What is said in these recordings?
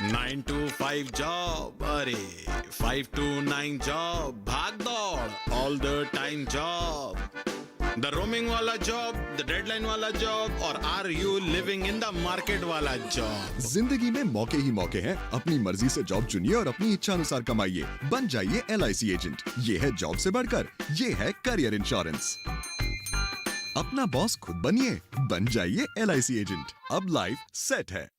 9 to 5 job, अरे 5 to 9 job, भाग दौड़ all the time job, the roaming वाला जॉब, द डेडलाइन वाला जॉब, और are you living in the market वाला जॉब। जिंदगी में मौके ही मौके हैं। अपनी मर्जी से जॉब चुनिए और अपनी इच्छा अनुसार कमाइए। बन जाइए LIC एजेंट। ये है जॉब से बढ़कर, ये है करियर इंश्योरेंस। अपना बॉस खुद बनिए, बन जाइए LIC एजेंट। अब लाइफ सेट है।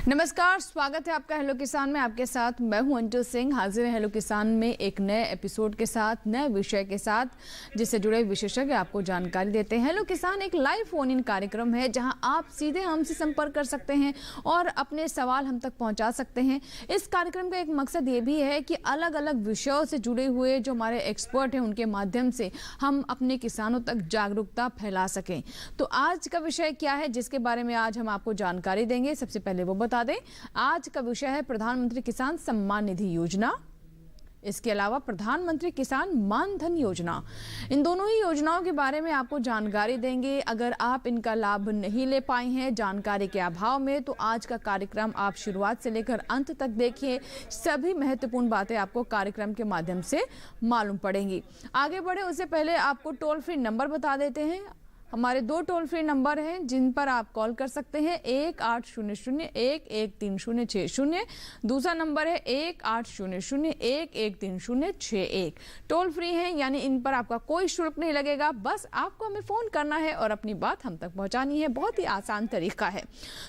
नमस्कार, स्वागत है आपका हेलो किसान में। आपके साथ मैं हूं अंजू सिंह। हाजिर है हेलो किसान में एक नए एपिसोड के साथ, नए विषय के साथ, जिससे जुड़े विशेषज्ञ आपको जानकारी देते हैं। हेलो किसान एक लाइव फोन इन कार्यक्रम है जहां आप सीधे हमसे संपर्क कर सकते हैं और अपने सवाल हम तक पहुंचा सकते हैं। इस कार्यक्रम का एक मकसद ये भी है कि अलग अलग विषयों से जुड़े हुए जो हमारे एक्सपर्ट हैं उनके माध्यम से हम अपने किसानों तक जागरूकता फैला सकें। तो आज का विषय क्या है जिसके बारे में आज हम आपको जानकारी देंगे, सबसे पहले वो बता दें। आज का विषय है प्रधानमंत्री किसान सम्मान निधि योजना, इसके अलावा प्रधानमंत्री किसान मान धन योजना। इन दोनों ही योजनाओं के बारे में आपको जानकारी देंगे। अगर आप इनका लाभ नहीं ले पाए हैं जानकारी के अभाव में, तो आज का कार्यक्रम आप शुरुआत से लेकर अंत तक देखिए। सभी महत्वपूर्ण बातें आपको कार्यक्रम के माध्यम से मालूम पड़ेंगी। आगे बढ़े उससे पहले आपको टोल फ्री नंबर बता देते हैं। हमारे 2 टोल फ्री नंबर हैं जिन पर आप कॉल कर सकते हैं। 1800-113060। दूसरा नंबर है 1800-113061। टोल फ्री हैं, यानी इन पर आपका कोई शुल्क नहीं लगेगा। बस आपको हमें फ़ोन करना है और अपनी बात हम तक पहुंचानी है। बहुत ही आसान तरीका है।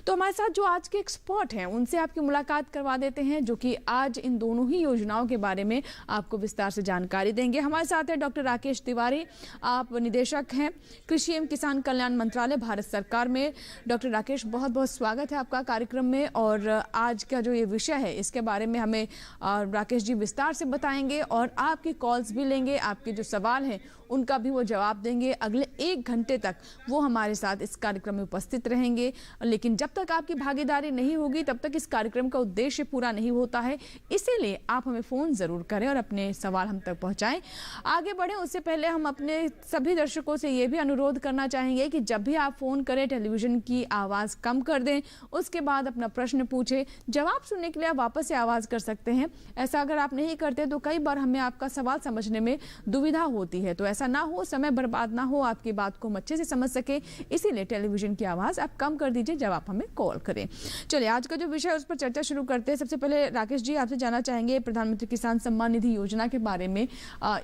तो हमारे साथ जो आज के एक्सपर्ट हैं उनसे आपकी मुलाकात करवा देते हैं, जो कि आज इन दोनों ही योजनाओं के बारे में आपको विस्तार से जानकारी देंगे। हमारे साथ है डॉक्टर राकेश तिवारी, आप निदेशक हैं कृषि एवं किसान कल्याण मंत्रालय भारत सरकार में। डॉक्टर राकेश, बहुत बहुत स्वागत है आपका कार्यक्रम में। और आज का जो ये विषय है इसके बारे में हमें राकेश जी विस्तार से बताएंगे और आपकी कॉल्स भी लेंगे। आपके जो सवाल हैं उनका भी वो जवाब देंगे। अगले 1 घंटे तक वो हमारे साथ इस कार्यक्रम में उपस्थित रहेंगे। लेकिन जब तक आपकी भागीदारी नहीं होगी तब तक इस कार्यक्रम का उद्देश्य पूरा नहीं होता है। इसीलिए आप हमें फ़ोन ज़रूर करें और अपने सवाल हम तक पहुँचाएँ। आगे बढ़ें उससे पहले हम अपने सभी दर्शकों से ये भी अनुरोध करना चाहेंगे कि जब भी आप फ़ोन करें टेलीविज़न की आवाज़ कम कर दें। उसके बाद अपना प्रश्न पूछें। जवाब सुनने के लिए आप वापस से आवाज़ कर सकते हैं। ऐसा अगर आप नहीं करते तो कई बार हमें आपका सवाल समझने में दुविधा होती है। तो ऐसा ना हो, समय बर्बाद ना हो, आपकी बात को हम अच्छे से समझ सके, इसीलिए टेलीविज़न की आवाज़ आप कम कर दीजिए जब आप हमें कॉल करें। चलिए आज का जो विषय है उस पर चर्चा शुरू करते हैं। सबसे पहले राकेश जी आपसे जानना चाहेंगे प्रधानमंत्री किसान सम्मान निधि योजना के बारे में।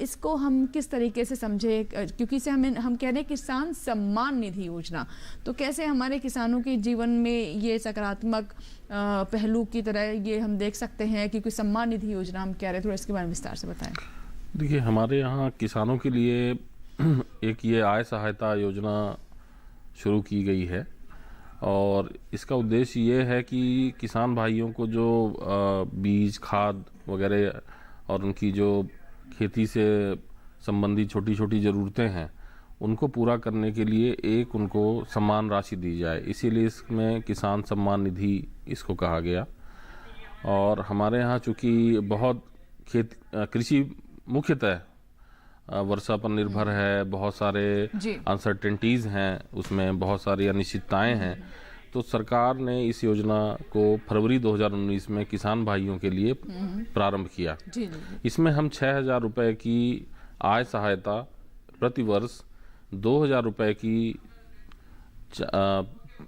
इसको हम किस तरीके से समझे, क्योंकि इसे हम कह रहे हैं किसान सम्मान निधि योजना, तो कैसे हमारे किसानों के जीवन में ये सकारात्मक पहलू की तरह ये हम देख सकते हैं, क्योंकि सम्मान निधि योजना हम कह रहे हैं, थोड़ा इसके बारे में विस्तार से बताएं। देखिए, हमारे यहाँ किसानों के लिए एक ये आय सहायता योजना शुरू की गई है और इसका उद्देश्य ये है कि किसान भाइयों को जो बीज, खाद वगैरह और उनकी जो खेती से संबंधित छोटी छोटी ज़रूरतें हैं उनको पूरा करने के लिए एक उनको सम्मान राशि दी जाए। इसीलिए इसमें किसान सम्मान निधि इसको कहा गया। और हमारे यहाँ चूँकि बहुत कृषि मुख्यतः वर्षा पर निर्भर है, बहुत सारे अनसर्टेनिटीज़ हैं, उसमें बहुत सारी अनिश्चितताएं हैं, तो सरकार ने इस योजना को फरवरी 2019 में किसान भाइयों के लिए प्रारंभ किया। इसमें हम 6,000 रुपये की आय सहायता प्रति वर्ष 2,000 रुपये की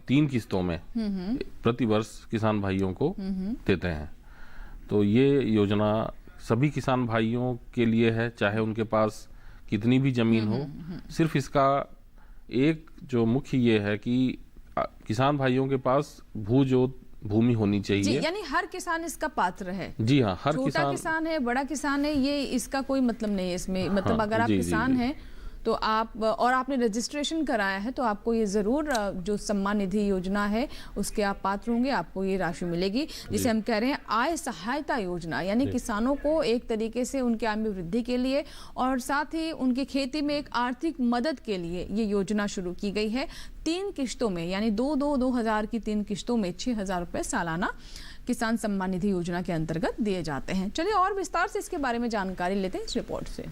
3 किस्तों में प्रति वर्ष किसान भाइयों को देते हैं। तो ये योजना सभी किसान भाइयों के लिए है, चाहे उनके पास कितनी भी ज़मीन हो। सिर्फ इसका एक जो मुख्य ये है कि किसान भाइयों के पास भू जोत भूमि होनी जी, चाहिए। यानी हर किसान इसका पात्र है। जी हाँ, हर छोटा किसान है, बड़ा किसान है, ये इसका कोई मतलब नहीं है इसमें। मतलब हाँ, अगर आप जी, जी, किसान जी। हैं तो आप और आपने रजिस्ट्रेशन कराया है तो आपको ये ज़रूर जो सम्मान निधि योजना है उसके आप पात्र होंगे, आपको ये राशि मिलेगी, जिसे हम कह रहे हैं आय सहायता योजना। यानी किसानों को एक तरीके से उनके आय में वृद्धि के लिए और साथ ही उनकी खेती में एक आर्थिक मदद के लिए ये योजना शुरू की गई है। 3 किश्तों में, यानी 2,000 की 3 किश्तों में 6,000 रुपये सालाना किसान सम्मान निधि योजना के अंतर्गत दिए जाते हैं। चलिए और विस्तार से इसके बारे में जानकारी लेते हैं इस रिपोर्ट से।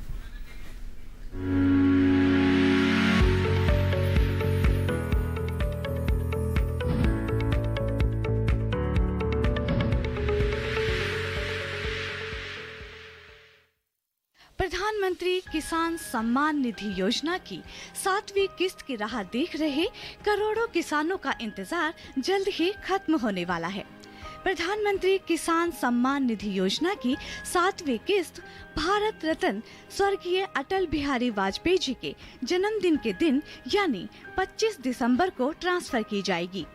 प्रधानमंत्री किसान सम्मान निधि योजना की 7वीं किस्त की राह देख रहे करोड़ों किसानों का इंतजार जल्द ही खत्म होने वाला है। प्रधानमंत्री किसान सम्मान निधि योजना की 7वीं किस्त भारत रत्न स्वर्गीय अटल बिहारी वाजपेयी जी के जन्मदिन के दिन यानी 25 दिसंबर को ट्रांसफर की जाएगी।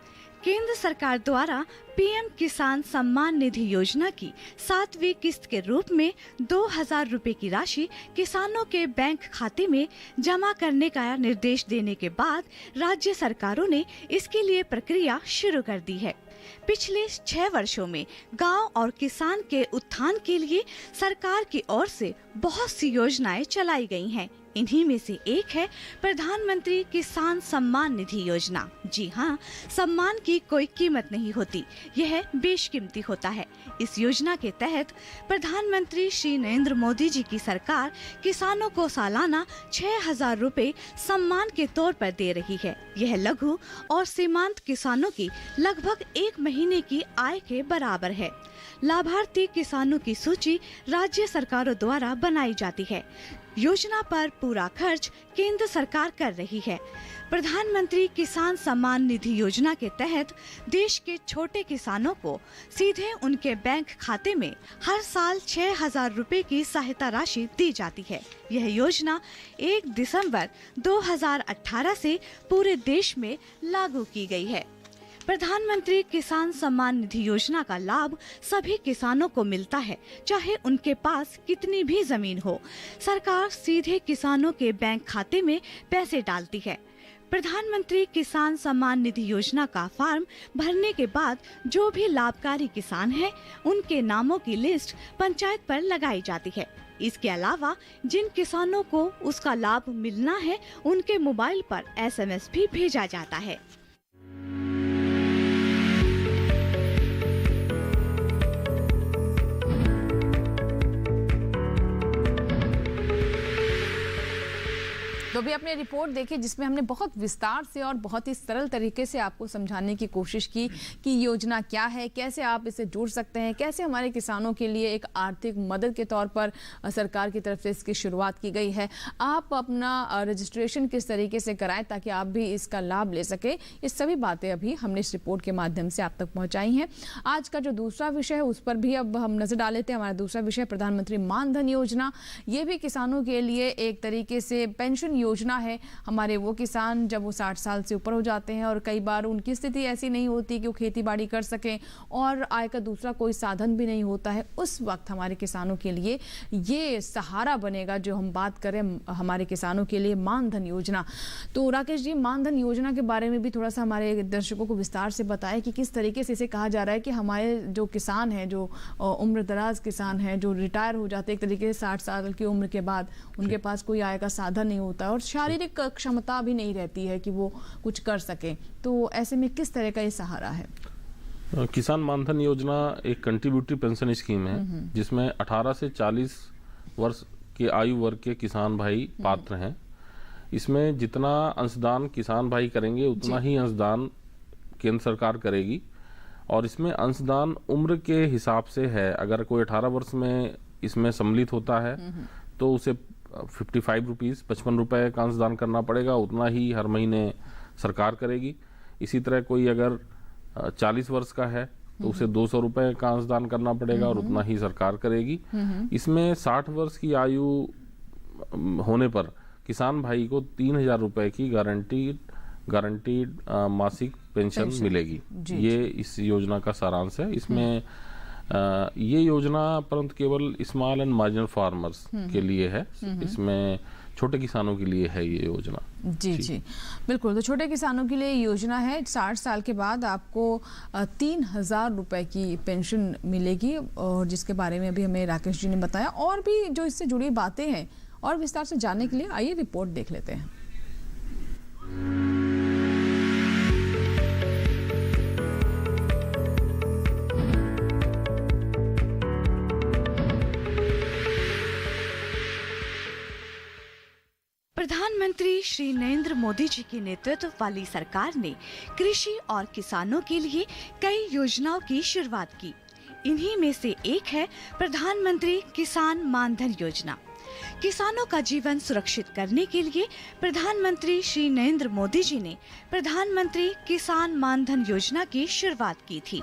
केंद्र सरकार द्वारा पीएम किसान सम्मान निधि योजना की 7वीं किस्त के रूप में 2,000 रुपए की राशि किसानों के बैंक खाते में जमा करने का निर्देश देने के बाद राज्य सरकारों ने इसके लिए प्रक्रिया शुरू कर दी है। पिछले 6 वर्षों में गांव और किसान के उत्थान के लिए सरकार की ओर से बहुत सी योजनाएं चलाई गई हैं। इन्हीं में से एक है प्रधानमंत्री किसान सम्मान निधि योजना। जी हाँ, सम्मान की कोई कीमत नहीं होती, यह बेशकीमती होता है। इस योजना के तहत प्रधानमंत्री श्री नरेंद्र मोदी जी की सरकार किसानों को सालाना 6,000 रुपए सम्मान के तौर पर दे रही है। यह लघु और सीमांत किसानों की लगभग 1 महीने की आय के बराबर है। लाभार्थी किसानों की सूची राज्य सरकारों द्वारा बनाई जाती है। योजना पर पूरा खर्च केंद्र सरकार कर रही है। प्रधानमंत्री किसान सम्मान निधि योजना के तहत देश के छोटे किसानों को सीधे उनके बैंक खाते में हर साल 6,000 रुपए की सहायता राशि दी जाती है। यह योजना 1 दिसंबर 2018 से पूरे देश में लागू की गई है। प्रधानमंत्री किसान सम्मान निधि योजना का लाभ सभी किसानों को मिलता है, चाहे उनके पास कितनी भी जमीन हो। सरकार सीधे किसानों के बैंक खाते में पैसे डालती है। प्रधानमंत्री किसान सम्मान निधि योजना का फॉर्म भरने के बाद जो भी लाभकारी किसान हैं, उनके नामों की लिस्ट पंचायत पर लगाई जाती है। इसके अलावा जिन किसानों को उसका लाभ मिलना है, उनके मोबाइल पर SMS भी भेजा जाता है। तो अभी आपने रिपोर्ट देखी जिसमें हमने बहुत विस्तार से और बहुत ही सरल तरीके से आपको समझाने की कोशिश की कि योजना क्या है, कैसे आप इससे जुड़ सकते हैं, कैसे हमारे किसानों के लिए एक आर्थिक मदद के तौर पर सरकार की तरफ से इसकी शुरुआत की गई है। आप अपना रजिस्ट्रेशन किस तरीके से कराएं ताकि आप भी इसका लाभ ले सकें, ये सभी बातें अभी हमने इस रिपोर्ट के माध्यम से आप तक पहुँचाई हैं। आज का जो दूसरा विषय है उस पर भी अब हम नजर डाल लेते हैं। हमारा दूसरा विषय प्रधानमंत्री मानधन योजना। ये भी किसानों के लिए एक तरीके से पेंशन योजना है। हमारे वो किसान जब वो 60 साल से ऊपर हो जाते हैं और कई बार उनकी स्थिति ऐसी नहीं होती कि वो खेती बाड़ी कर सकें और आय का दूसरा कोई साधन भी नहीं होता है, उस वक्त हमारे किसानों के लिए ये सहारा बनेगा। जो हम बात करें हमारे किसानों के लिए मानधन योजना, तो राकेश जी मानधन योजना के बारे में भी थोड़ा सा हमारे दर्शकों को विस्तार से बताएं कि किस तरीके से इसे कहा जा रहा है कि हमारे जो किसान हैं, जो उम्र दराज किसान हैं, जो रिटायर हो जाते हैं एक तरीके से 60 साल की उम्र के बाद, उनके पास कोई आय का साधन नहीं होता और शारीरिक क्षमता भी नहीं रहती है कि वो कुछ कर सके, तो ऐसे में किस तरह का ये सहारा है? किसान मानधन योजना एक कंट्रीब्यूटरी पेंशन स्कीम है जिसमें 18 से 40 वर्ष के आयु वर्ग के किसान भाई पात्र हैं। इसमें जितना अंशदान किसान भाई करेंगे उतना ही अंशदान केंद्र सरकार करेगी और इसमें अंशदान उम्र के हिसाब से है। अगर कोई 18 वर्ष में इसमें सम्मिलित होता है तो उसे 55 रुपीज़ 55 रुपये का अंशदान करना पड़ेगा, उतना ही हर महीने सरकार करेगी। इसी तरह कोई अगर 40 वर्ष का है तो उसे 200 रुपये का अंशदान करना पड़ेगा और उतना ही सरकार करेगी। इसमें 60 वर्ष की आयु होने पर किसान भाई को 3,000 रुपये की गारंटीड मासिक पेंशन मिलेगी। ये इस योजना का सारांश है। इसमें ये योजना परंतु केवल स्मॉल एंड मार्जिनल फार्मर्स के लिए है। इसमें छोटे किसानों के लिए है ये योजना। जी बिल्कुल। तो छोटे किसानों के लिए योजना है। 60 साल के बाद आपको 3,000 रुपए की पेंशन मिलेगी, और जिसके बारे में अभी हमें राकेश जी ने बताया। और भी जो इससे जुड़ी बातें हैं और विस्तार से जानने के लिए आइए रिपोर्ट देख लेते हैं। प्रधानमंत्री श्री नरेंद्र मोदी जी के नेतृत्व वाली सरकार ने कृषि और किसानों के लिए कई योजनाओं की शुरुआत की। इन्हीं में से एक है प्रधानमंत्री किसान मानधन योजना। किसानों का जीवन सुरक्षित करने के लिए प्रधानमंत्री श्री नरेंद्र मोदी जी ने प्रधानमंत्री किसान मानधन योजना की शुरुआत की थी।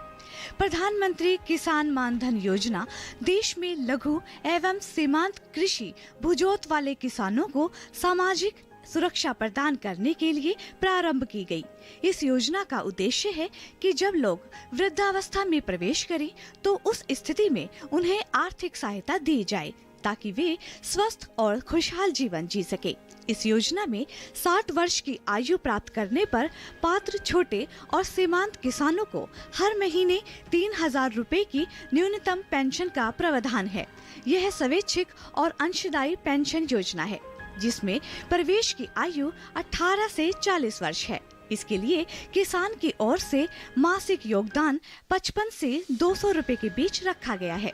प्रधानमंत्री किसान मानधन योजना देश में लघु एवं सीमांत कृषि भूजोत वाले किसानों को सामाजिक सुरक्षा प्रदान करने के लिए प्रारंभ की गई। इस योजना का उद्देश्य है कि जब लोग वृद्धावस्था में प्रवेश करें तो उस स्थिति में उन्हें आर्थिक सहायता दी जाए ताकि वे स्वस्थ और खुशहाल जीवन जी सके। इस योजना में 60 वर्ष की आयु प्राप्त करने पर पात्र छोटे और सीमांत किसानों को हर महीने 3,000 रुपए की न्यूनतम पेंशन का प्रावधान है। यह स्वैच्छिक और अंशदायी पेंशन योजना है जिसमें प्रवेश की आयु 18 से 40 वर्ष है। इसके लिए किसान की ओर से मासिक योगदान 55 से 200 रुपए के बीच रखा गया है।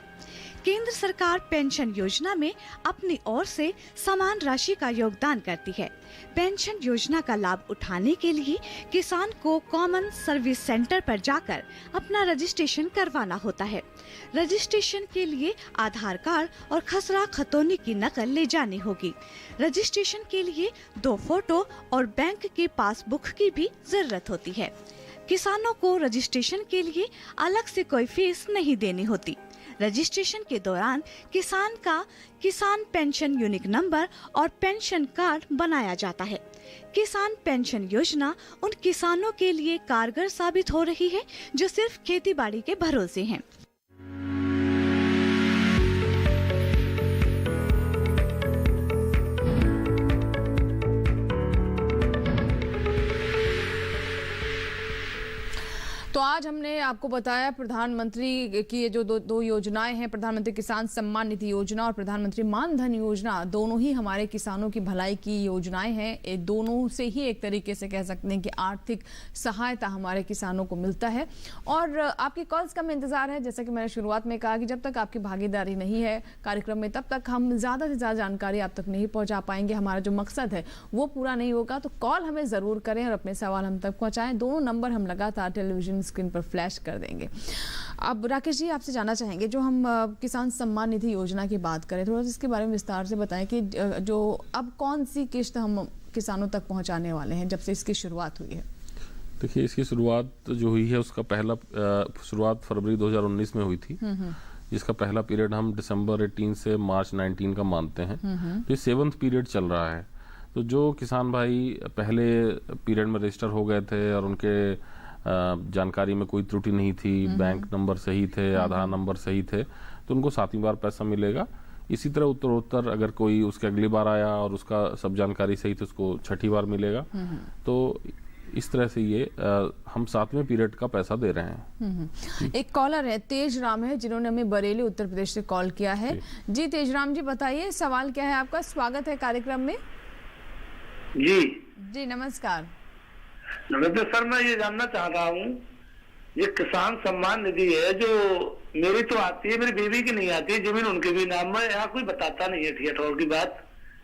केंद्र सरकार पेंशन योजना में अपनी ओर से समान राशि का योगदान करती है। पेंशन योजना का लाभ उठाने के लिए किसान को कॉमन सर्विस सेंटर पर जाकर अपना रजिस्ट्रेशन करवाना होता है। रजिस्ट्रेशन के लिए आधार कार्ड और खसरा खतौनी की नकल ले जानी होगी। रजिस्ट्रेशन के लिए 2 फोटो और बैंक की पासबुक की भी जरूरत होती है। किसानों को रजिस्ट्रेशन के लिए अलग से कोई फीस नहीं देनी होती। रजिस्ट्रेशन के दौरान किसान का किसान पेंशन यूनिक नंबर और पेंशन कार्ड बनाया जाता है। किसान पेंशन योजना उन किसानों के लिए कारगर साबित हो रही है जो सिर्फ खेतीबाड़ी के भरोसे हैं। तो आज हमने आपको बताया प्रधानमंत्री की ये जो दो योजनाएं हैं, प्रधानमंत्री किसान सम्मान निधि योजना और प्रधानमंत्री मानधन योजना, दोनों ही हमारे किसानों की भलाई की योजनाएं हैं। ये दोनों से ही एक तरीके से कह सकते हैं कि आर्थिक सहायता हमारे किसानों को मिलता है। और आपकी कॉल्स का इंतजार है। जैसा कि मैंने शुरुआत में कहा कि जब तक आपकी भागीदारी नहीं है कार्यक्रम में, तब तक हम ज़्यादा से ज़्यादा जानकारी आप तक नहीं पहुँचा पाएंगे। हमारा जो मकसद है वो पूरा नहीं होगा। तो कॉल हमें ज़रूर करें और अपने सवाल हम तक पहुँचाएँ। दोनों नंबर हम लगातार टेलीविजन स्क्रीन पर फ्लैश कर देंगे। अब राकेश जी आपसे जानना चाहेंगे, जो हम किसान सम्मान निधि योजना की बात करें, थोड़ा सा इसके बारे में विस्तार से बताएं कि जो अब कौन सी किस्त हम किसानों तक पहुंचाने वाले हैं जब से इसकी शुरुआत हुई है। देखिए, इसकी शुरुआत जो हुई है उसका पहला शुरुआत फरवरी 2019 में हुई थी, जिसका पहला पीरियड हम दिसंबर 18 से मार्च 19 का मानते हैं। तो ये 7th पीरियड चल रहा है। तो जो किसान भाई पहले पीरियड में रजिस्टर हो गए थे और उनके जानकारी में कोई त्रुटि नहीं थी, बैंक नंबर सही थे, आधार नंबर सही थे, तो उनको 7वीं बार पैसा मिलेगा। इसी तरह उत्तरोत्तर अगर कोई उसके अगली बार आया और उसका सब जानकारी सही, तो उसको 6ठी बार मिलेगा। तो इस तरह से ये हम 7वें पीरियड का पैसा दे रहे हैं। एक कॉलर है तेज राम है, जिन्होंने हमें बरेली उत्तर प्रदेश से कॉल किया है। जी तेज राम जी, बताइए सवाल क्या है आपका। स्वागत है कार्यक्रम में। जी नमस्कार। नमस्ते सर, मैं ये जानना चाह रहा हूँ, ये किसान सम्मान निधि है जो मेरी तो आती है, मेरी बीवी की नहीं आती है, जमीन उनके भी नाम में। यहाँ कोई बताता नहीं है ठियाठौर की बात।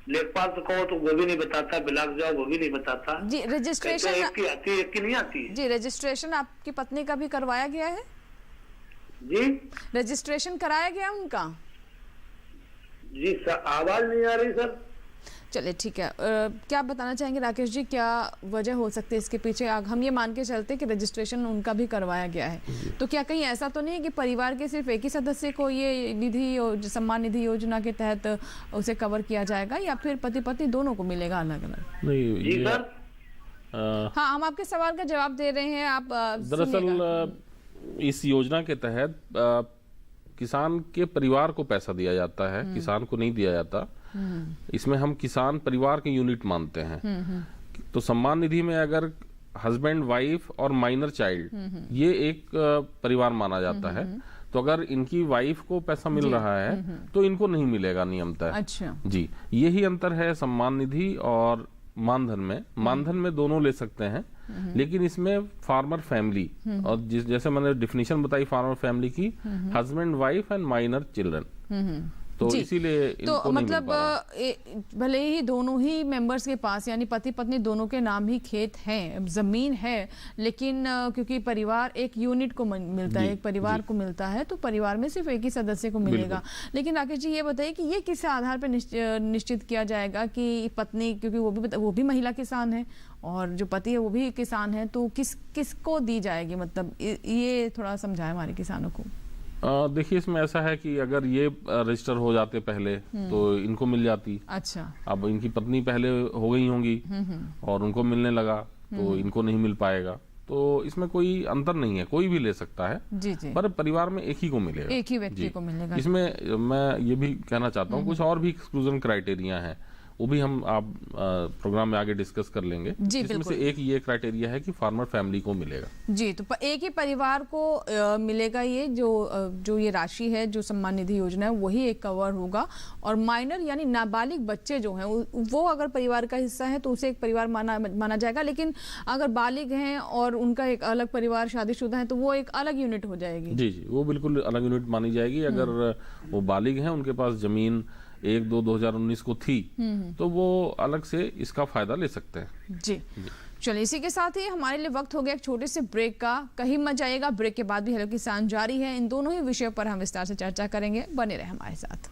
लेखपाल से कहो तो वो भी नहीं बताता, ब्लॉक जाओ वो भी नहीं बताता। जी रजिस्ट्रेशन एक की आती है, एक की नहीं आती है। जी रजिस्ट्रेशन आपकी पत्नी का भी करवाया गया है? जी रजिस्ट्रेशन कराया गया उनका? जी सर, आवाज नहीं आ रही सर। चलिए ठीक है। क्या बताना चाहेंगे राकेश जी, क्या वजह हो सकती है इसके पीछे? हम ये मान के चलते कि रजिस्ट्रेशन उनका भी करवाया गया है, तो क्या कहीं ऐसा तो नहीं है कि परिवार के सिर्फ एक ही सदस्य को ये निधि सम्मान निधि योजना के तहत उसे कवर किया जाएगा, या फिर पति पत्नी दोनों को मिलेगा अलग अलग? नहीं, जी सर, हाँ, हम आपके सवाल का जवाब दे रहे हैं, आप दरअसल सुनिएगा। इस योजना के तहत किसान के परिवार को पैसा दिया जाता है, किसान को नहीं दिया जाता। इसमें हम किसान परिवार के यूनिट मानते हैं। तो सम्मान निधि में अगर हस्बैंड, वाइफ और माइनर चाइल्ड, ये एक परिवार माना जाता है। तो अगर इनकी वाइफ को पैसा मिल रहा है तो इनको नहीं मिलेगा नियमतः। अच्छा जी, यही अंतर है सम्मान निधि और मानधन में। मानधन में दोनों ले सकते हैं, लेकिन इसमें फार्मर फैमिली, और जैसे मैंने डिफिनीशन बताई फार्मर फैमिली की, husband, wife and minor children, तो जी। इसीलिए तो इनको नहीं मिल मतलब पा रहा। भले ही दोनों ही मेंबर्स के पास यानी पति पत्नी दोनों के नाम ही खेत हैं, जमीन है, लेकिन क्योंकि परिवार एक यूनिट को मिलता है, जी, एक परिवार को मिलता है, तो परिवार में सिर्फ एक ही सदस्य को मिलेगा। लेकिन राकेश जी ये बताइए कि ये किस आधार पर निश्चित किया जाएगा कि पत्नी, क्योंकि वो भी महिला किसान है और जो पति है वो भी किसान है, तो किसको दी जाएगी? मतलब ये थोड़ा समझाए हमारे किसानों को। देखिए, इसमें ऐसा है कि अगर ये रजिस्टर हो जाते पहले तो इनको मिल जाती। अच्छा, अब इनकी पत्नी पहले हो गई होंगी और उनको मिलने लगा तो इनको नहीं मिल पाएगा। तो इसमें कोई अंतर नहीं है, कोई भी ले सकता है। जी जी, पर परिवार में एक ही को मिलेगा, एक ही व्यक्ति को मिलेगा। इसमें मैं ये भी कहना चाहता हूँ कुछ और भी एक्सक्लूजन क्राइटेरिया हैं, वो भी हम आप प्रोग्राम में आगे डिस्कस कर लेंगे। जी, इसमें बिल्कुल। से एक ये क्राइटेरिया है कि फार्मर फैमिली को मिलेगा। जी, तो एक ही परिवार को मिलेगा ये जो ये राशि है, जो सम्मान निधि योजना है, वही एक कवर होगा। और माइनर यानी नाबालिग बच्चे जो हैं वो अगर परिवार का हिस्सा है तो उसे एक परिवार माना जाएगा। लेकिन अगर बालिग हैं और उनका एक अलग परिवार, शादीशुदा है, तो वो एक अलग यूनिट हो जाएगी। जी जी, वो बिल्कुल अलग यूनिट मानी जाएगी। अगर वो बालिग हैं, उनके पास जमीन 1/2/2019 को थी, तो वो अलग से इसका फायदा ले सकते हैं। जी, चलिए इसी के साथ ही हमारे लिए वक्त हो गया एक छोटे से ब्रेक का। कहीं मत जाइएगा, ब्रेक के बाद भी हेलो किसान जारी है। इन दोनों ही विषयों पर हम विस्तार से चर्चा करेंगे, बने रहे हमारे साथ।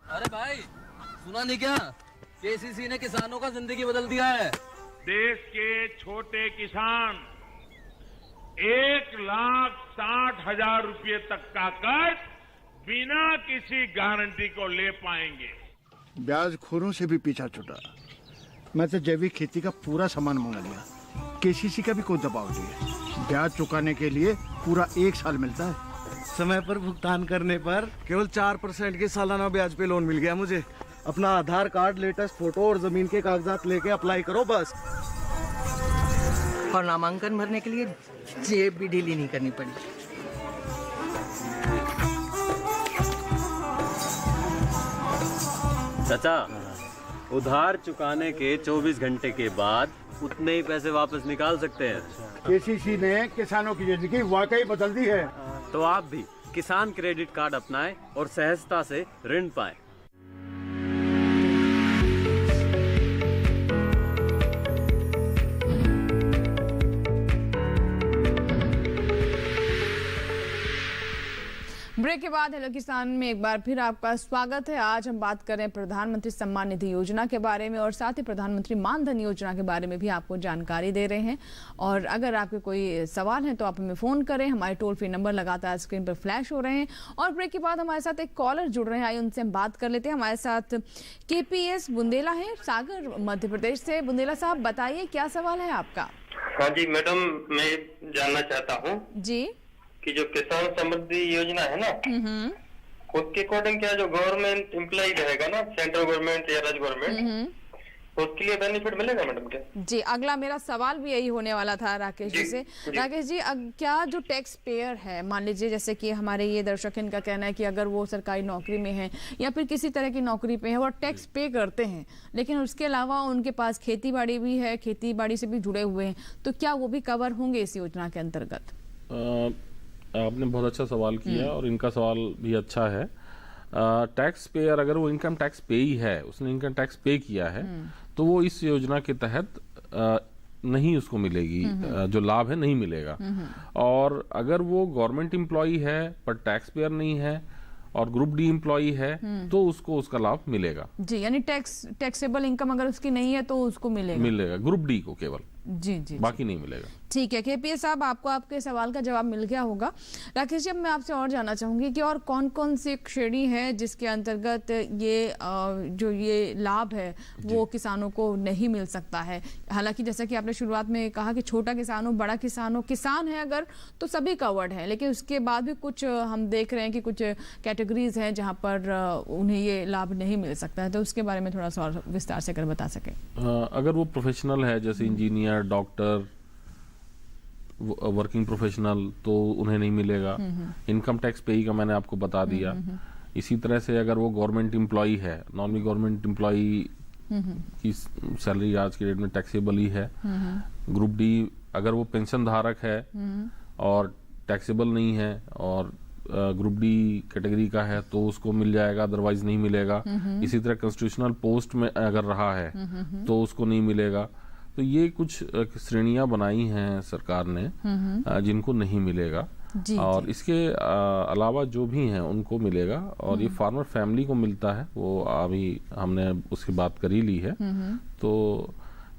अरे भाई, सुना नहीं क्या? केसीसी ने किसानों का जिंदगी बदल दिया है। देश के छोटे किसान 1,60,000 रुपए तक का कर्ज बिना किसी गारंटी को ले पाएंगे। ब्याज खोरों से भी पीछा छुटा। मैं तो जैविक खेती का पूरा सामान मंगा लिया, केसीसी का भी कोई दबाव नहीं है। ब्याज चुकाने के लिए पूरा 1 साल मिलता है। समय पर भुगतान करने पर केवल 4% के सालाना ब्याज पे लोन मिल गया मुझे। अपना आधार कार्ड, लेटेस्ट फोटो और जमीन के कागजात लेके अप्लाई करो बस। और नामांकन भरने के लिए जेब भी ढीली नहीं करनी पड़ी। चाचा, उधार चुकाने के 24 घंटे के बाद उतने ही पैसे वापस निकाल सकते हैं। केसीसी ने किसानों की जिंदगी वाकई बदल दी है। तो आप भी किसान क्रेडिट कार्ड अपनाएं और सहजता से ऋण पाएं। ब्रेक के बाद हेलो किसान में एक बार फिर आपका स्वागत है। आज हम बात कर रहे हैं प्रधानमंत्री सम्मान निधि योजना के बारे में और साथ ही प्रधानमंत्री मानधन योजना के बारे में भी आपको जानकारी दे रहे हैं। और अगर आपके कोई सवाल है तो आप हमें फ़ोन करें, हमारे टोल फ्री नंबर लगातार स्क्रीन पर फ्लैश हो रहे हैं। और ब्रेक के बाद हमारे साथ एक कॉलर जुड़ रहे हैं, आइए उनसे हम बात कर लेते हैं। हमारे साथ KPS बुंदेला है, सागर मध्य प्रदेश से। बुंदेला साहब बताइए क्या सवाल है आपका? हाँ जी मैडम, मैं जानना चाहता हूँ जी कि जो किसान समृद्धि योजना है ना, उसके अकॉर्डिंग क्या जो गवर्नमेंट एम्प्लॉय रहेगा ना, सेंट्रल गवर्नमेंट या राज्य गवर्नमेंट, उसके लिए बेनिफिट मिलेगा मैडम क्या? जी, अगला मेरा सवाल भी यही होने वाला था राकेश जी से। राकेश जी, क्या जो टैक्स पेयर है, मान लीजिए जैसे कि हमारे ये दर्शक, इनका कहना है कि अगर वो सरकारी नौकरी में है या फिर किसी तरह की नौकरी पे है और टैक्स पे करते हैं, लेकिन उसके अलावा उनके पास खेती बाड़ी भी है, खेती बाड़ी से भी जुड़े हुए हैं, तो क्या वो भी कवर होंगे इस योजना के अंतर्गत? आपने बहुत अच्छा सवाल किया और इनका सवाल भी अच्छा है। टैक्स पेयर, अगर वो इनकम टैक्स पे ही है, उसने इनकम टैक्स पे किया है, तो वो इस योजना के तहत नहीं उसको मिलेगी, जो लाभ है नहीं मिलेगा। और अगर वो गवर्नमेंट एम्प्लॉई है पर टैक्स पेयर नहीं है और ग्रुप डी एम्प्लॉई है तो उसको उसका लाभ मिलेगा। जी, यानी टैक्सेबल इनकम अगर उसकी नहीं है तो उसको मिलेगा ग्रुप डी को केवल, जी जी, बाकी नहीं मिलेगा। ठीक है केपीएस साहब, आपको आपके सवाल का जवाब मिल गया होगा। राकेश जी, अब मैं आपसे और जानना चाहूँगी कि और कौन कौन सी श्रेणी है जिसके अंतर्गत ये जो ये लाभ है वो किसानों को नहीं मिल सकता है। हालांकि जैसा कि आपने शुरुआत में कहा कि छोटा किसान हो, बड़ा किसान हो, किसान है अगर तो सभी कवर्ड है, लेकिन उसके बाद भी कुछ हम देख रहे हैं कि कुछ कैटेगरीज हैं जहाँ पर उन्हें ये लाभ नहीं मिल सकता है, तो उसके बारे में थोड़ा सा और विस्तार से अगर बता सकें। अगर वो प्रोफेशनल है जैसे इंजीनियर, डॉक्टर, वर्किंग प्रोफेशनल, तो उन्हें नहीं मिलेगा। इनकम टैक्स पेई का मैंने आपको बता दिया। इसी तरह से अगर वो गवर्नमेंट एम्प्लॉई है, नॉर्मली गवर्नमेंट एम्प्लॉई की सैलरी आज के डेट में टैक्सेबल ही है। ग्रुप डी अगर वो पेंशन धारक है और टैक्सेबल नहीं है और ग्रुप डी कैटेगरी का है तो उसको मिल जाएगा, अदरवाइज नहीं मिलेगा। इसी तरह कॉन्स्टिट्यूशनल पोस्ट में अगर रहा है तो उसको नहीं मिलेगा। तो ये कुछ श्रेणियां बनाई हैं सरकार ने जिनको नहीं मिलेगा, और इसके अलावा जो भी हैं उनको मिलेगा। और ये फार्मर फैमिली को मिलता है, वो अभी हमने उसकी बात कर ही ली है, तो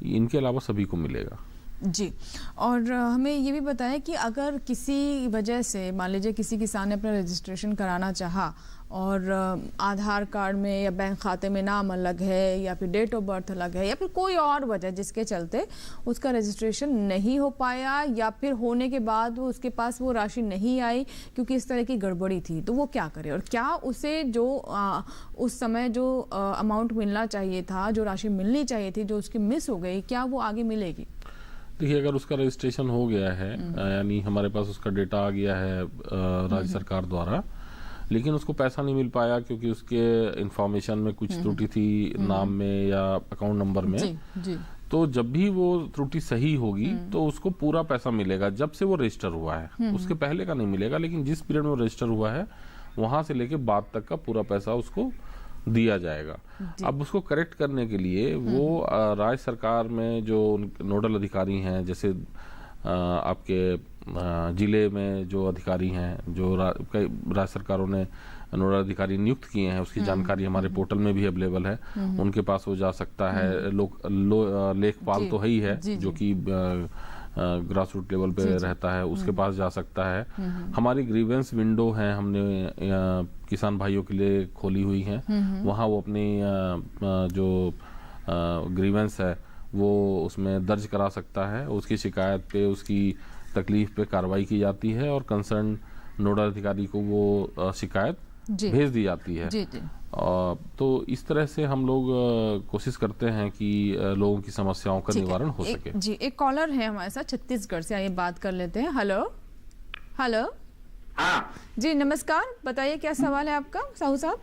इनके अलावा सभी को मिलेगा। जी, और हमें ये भी बताएं कि अगर किसी वजह से मान लीजिए किसी किसान ने अपना रजिस्ट्रेशन कराना चाहा और आधार कार्ड में या बैंक खाते में नाम अलग है या फिर डेट ऑफ बर्थ अलग है या फिर कोई और वजह जिसके चलते उसका रजिस्ट्रेशन नहीं हो पाया या फिर होने के बाद वो उसके पास वो राशि नहीं आई क्योंकि इस तरह की गड़बड़ी थी, तो वो क्या करे और क्या उसे जो उस समय जो अमाउंट मिलना चाहिए था, जो राशि मिलनी चाहिए थी, जो उसकी मिस हो गई, क्या वो आगे मिलेगी? देखिए, अगर उसका रजिस्ट्रेशन हो गया है यानी हमारे पास उसका डेटा आ गया है राज्य सरकार द्वारा, लेकिन उसको पैसा नहीं मिल पाया क्योंकि उसके इंफॉर्मेशन में कुछ त्रुटि थी, नाम में या अकाउंट नंबर में, जी। तो जब भी वो त्रुटि सही होगी तो उसको पूरा पैसा मिलेगा जब से वो रजिस्टर हुआ है। उसके पहले का नहीं मिलेगा, लेकिन जिस पीरियड में वो रजिस्टर हुआ है वहां से लेके बाद तक का पूरा पैसा उसको दिया जाएगा। अब उसको करेक्ट करने के लिए वो राज्य सरकार में जो नोडल अधिकारी हैं, जैसे आपके जिले में जो अधिकारी हैं, जो राज्य सरकारों ने नोडल अधिकारी नियुक्त किए हैं, उसकी जानकारी हमारे पोर्टल में भी अवेलेबल है, उनके पास वो जा सकता है। लेखपाल तो है ही है जो कि ग्रास रूट लेवल पे रहता है, उसके पास जा सकता है। हमारी ग्रीवेंस विंडो है, हमने किसान भाइयों के लिए खोली हुई है, वहाँ वो अपनी जो ग्रीवेंस है वो उसमें दर्ज करा सकता है। उसकी शिकायत पे, उसकी तकलीफ पे कार्रवाई की जाती है और कंसर्न नोडल अधिकारी को वो शिकायत भेज दी जाती है। तो इस तरह से हम लोग कोशिश करते हैं कि लोगों की समस्याओं का निवारण हो सके। जी, एक कॉलर है हमारे साथ छत्तीसगढ़ से, आइए बात कर लेते हैं। हेलो हेलो, हाँ जी नमस्कार, बताइए क्या सवाल है आपका साहू साहब?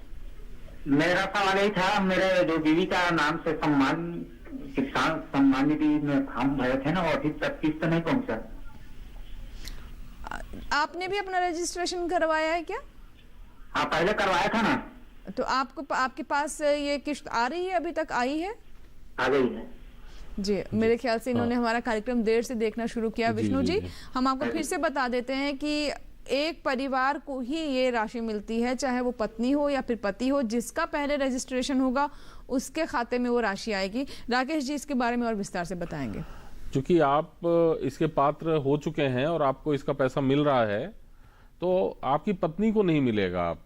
मेरा सवाल यही था, मेरे जो बीवी का नाम से किसान सम्मान निधि में फॉर्म भरे थे ना, वो अभी तक किस्त नहीं पहुंचा। आपने भी अपना रजिस्ट्रेशन करवाया है क्या? हाँ, पहले करवाया था ना। तो आपके पास ये किस्त आ रही है, अभी तक आई है? आ गई है जी। मेरे ख्याल से इन्होंने हमारा कार्यक्रम देर से देखना शुरू किया। विष्णु जी, हम आपको फिर से बता देते हैं कि एक परिवार को ही ये राशि मिलती है, चाहे वो पत्नी हो या फिर पति हो, जिसका पहले रजिस्ट्रेशन होगा उसके खाते में वो राशि आएगी। राकेश जी इसके बारे में और विस्तार से बताएंगे। क्योंकि आप इसके पात्र हो चुके हैं और आपको इसका पैसा मिल रहा है, तो आपकी पत्नी को नहीं मिलेगा, आप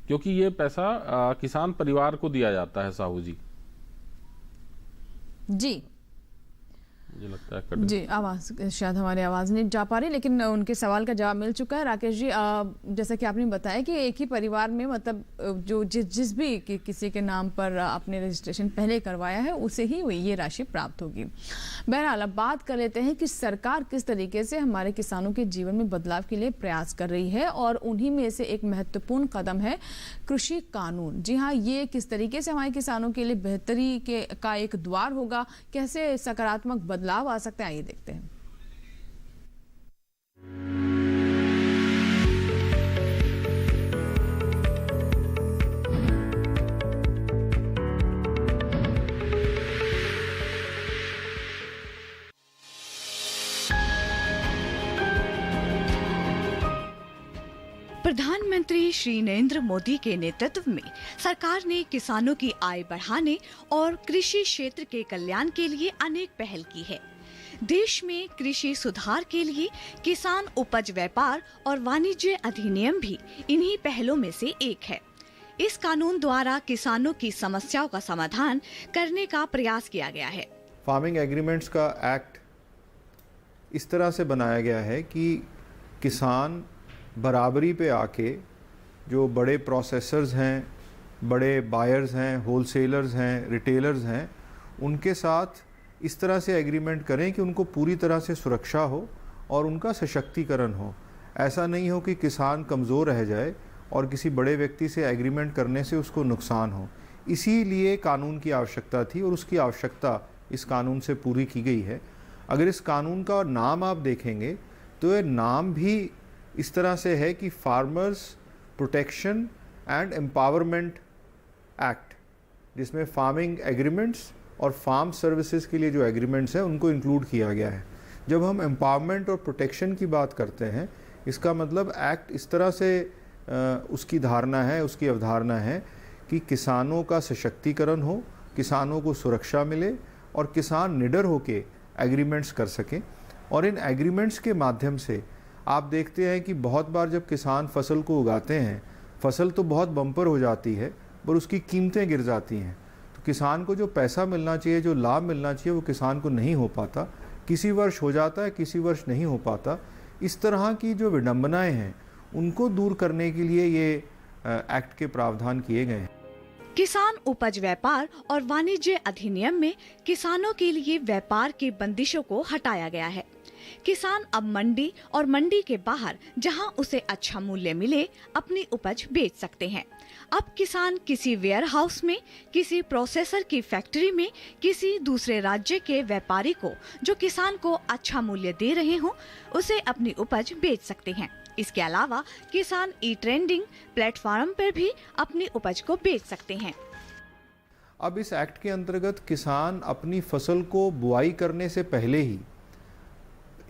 क्योंकि ये पैसा किसान परिवार को दिया जाता है। साहू जी जी, मुझे लगता है जी आवाज शायद हमारी आवाज नहीं जा पा रही, लेकिन उनके सवाल का जवाब मिल चुका है। राकेश जी, जैसा कि आपने बताया कि एक ही परिवार में मतलब जो जिस भी किसी के नाम पर आपने रजिस्ट्रेशन पहले करवाया है उसे ही ये राशि प्राप्त होगी। बहरहाल अब बात कर लेते हैं कि सरकार किस तरीके से हमारे किसानों के जीवन में बदलाव के लिए प्रयास कर रही है, और उन्हीं में से एक महत्वपूर्ण कदम है कृषि कानून। जी हाँ, ये किस तरीके से हमारे किसानों के लिए बेहतरी का एक द्वार होगा, कैसे सकारात्मक बदलाव आ सकते हैं, आइए देखते हैं। प्रधानमंत्री श्री नरेंद्र मोदी के नेतृत्व में सरकार ने किसानों की आय बढ़ाने और कृषि क्षेत्र के कल्याण के लिए अनेक पहल की है, देश में कृषि सुधार के लिए किसान उपज व्यापार और वाणिज्य अधिनियम भी इन्हीं पहलों में से एक है। इस कानून द्वारा किसानों की समस्याओं का समाधान करने का प्रयास किया गया है। फार्मिंग एग्रीमेंट्स का एक्ट इस तरह से बनाया गया है कि किसान बराबरी पे आके जो बड़े प्रोसेसर्स हैं, बड़े बायर्स हैं, होलसेलर्स हैं, रिटेलर्स हैं, उनके साथ इस तरह से एग्रीमेंट करें कि उनको पूरी तरह से सुरक्षा हो और उनका सशक्तिकरण हो। ऐसा नहीं हो कि किसान कमज़ोर रह जाए और किसी बड़े व्यक्ति से एग्रीमेंट करने से उसको नुकसान हो। इसीलिए कानून की आवश्यकता थी और उसकी आवश्यकता इस कानून से पूरी की गई है। अगर इस कानून का नाम आप देखेंगे तो ये नाम भी इस तरह से है कि farmers protection and empowerment act, जिसमें फार्मिंग एग्रीमेंट्स और फार्म सर्विसेज के लिए जो एग्रीमेंट्स हैं उनको इंक्लूड किया गया है। जब हम एम्पावरमेंट और प्रोटेक्शन की बात करते हैं, इसका मतलब एक्ट इस तरह से उसकी धारणा है, उसकी अवधारणा है कि किसानों का सशक्तिकरण हो, किसानों को सुरक्षा मिले और किसान निडर होके एग्रीमेंट्स कर सकें। और इन एग्रीमेंट्स के माध्यम से आप देखते हैं कि बहुत बार जब किसान फसल को उगाते हैं, फसल तो बहुत बम्पर हो जाती है पर उसकी कीमतें गिर जाती हैं। तो किसान को जो पैसा मिलना चाहिए, जो लाभ मिलना चाहिए, वो किसान को नहीं हो पाता। किसी वर्ष हो जाता है, किसी वर्ष नहीं हो पाता। इस तरह की जो विडंबनाएं हैं उनको दूर करने के लिए ये एक्ट के प्रावधान किए गए हैं। किसान उपज व्यापार और वाणिज्य अधिनियम में किसानों के लिए व्यापार की बंदिशों को हटाया गया है। किसान अब मंडी और मंडी के बाहर जहां उसे अच्छा मूल्य मिले अपनी उपज बेच सकते हैं। अब किसान किसी वेयर हाउस में, किसी प्रोसेसर की फैक्ट्री में, किसी दूसरे राज्य के व्यापारी को जो किसान को अच्छा मूल्य दे रहे हों, उसे अपनी उपज बेच सकते हैं। इसके अलावा किसान ई ट्रेंडिंग प्लेटफॉर्म पर भी अपनी उपज को बेच सकते हैं। अब इस एक्ट के अंतर्गत किसान अपनी फसल को बुआई करने से पहले ही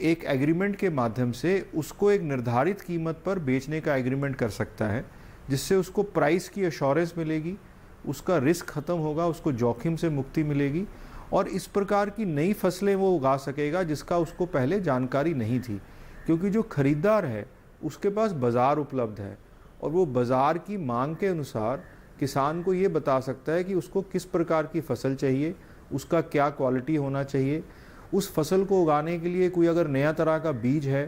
एक एग्रीमेंट के माध्यम से उसको एक निर्धारित कीमत पर बेचने का एग्रीमेंट कर सकता है, जिससे उसको प्राइस की एश्योरेंस मिलेगी, उसका रिस्क खत्म होगा, उसको जोखिम से मुक्ति मिलेगी और इस प्रकार की नई फसलें वो उगा सकेगा जिसका उसको पहले जानकारी नहीं थी। क्योंकि जो खरीदार है उसके पास बाज़ार उपलब्ध है और वो बाज़ार की मांग के अनुसार किसान को ये बता सकता है कि उसको किस प्रकार की फसल चाहिए, उसका क्या क्वालिटी होना चाहिए। उस फसल को उगाने के लिए कोई अगर नया तरह का बीज है,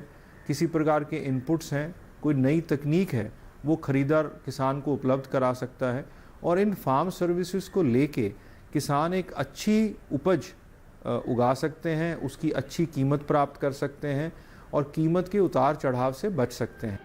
किसी प्रकार के इनपुट्स हैं, कोई नई तकनीक है, वो खरीदार किसान को उपलब्ध करा सकता है। और इन फार्म सर्विसेज को लेके किसान एक अच्छी उपज उगा सकते हैं, उसकी अच्छी कीमत प्राप्त कर सकते हैं और कीमत के उतार चढ़ाव से बच सकते हैं।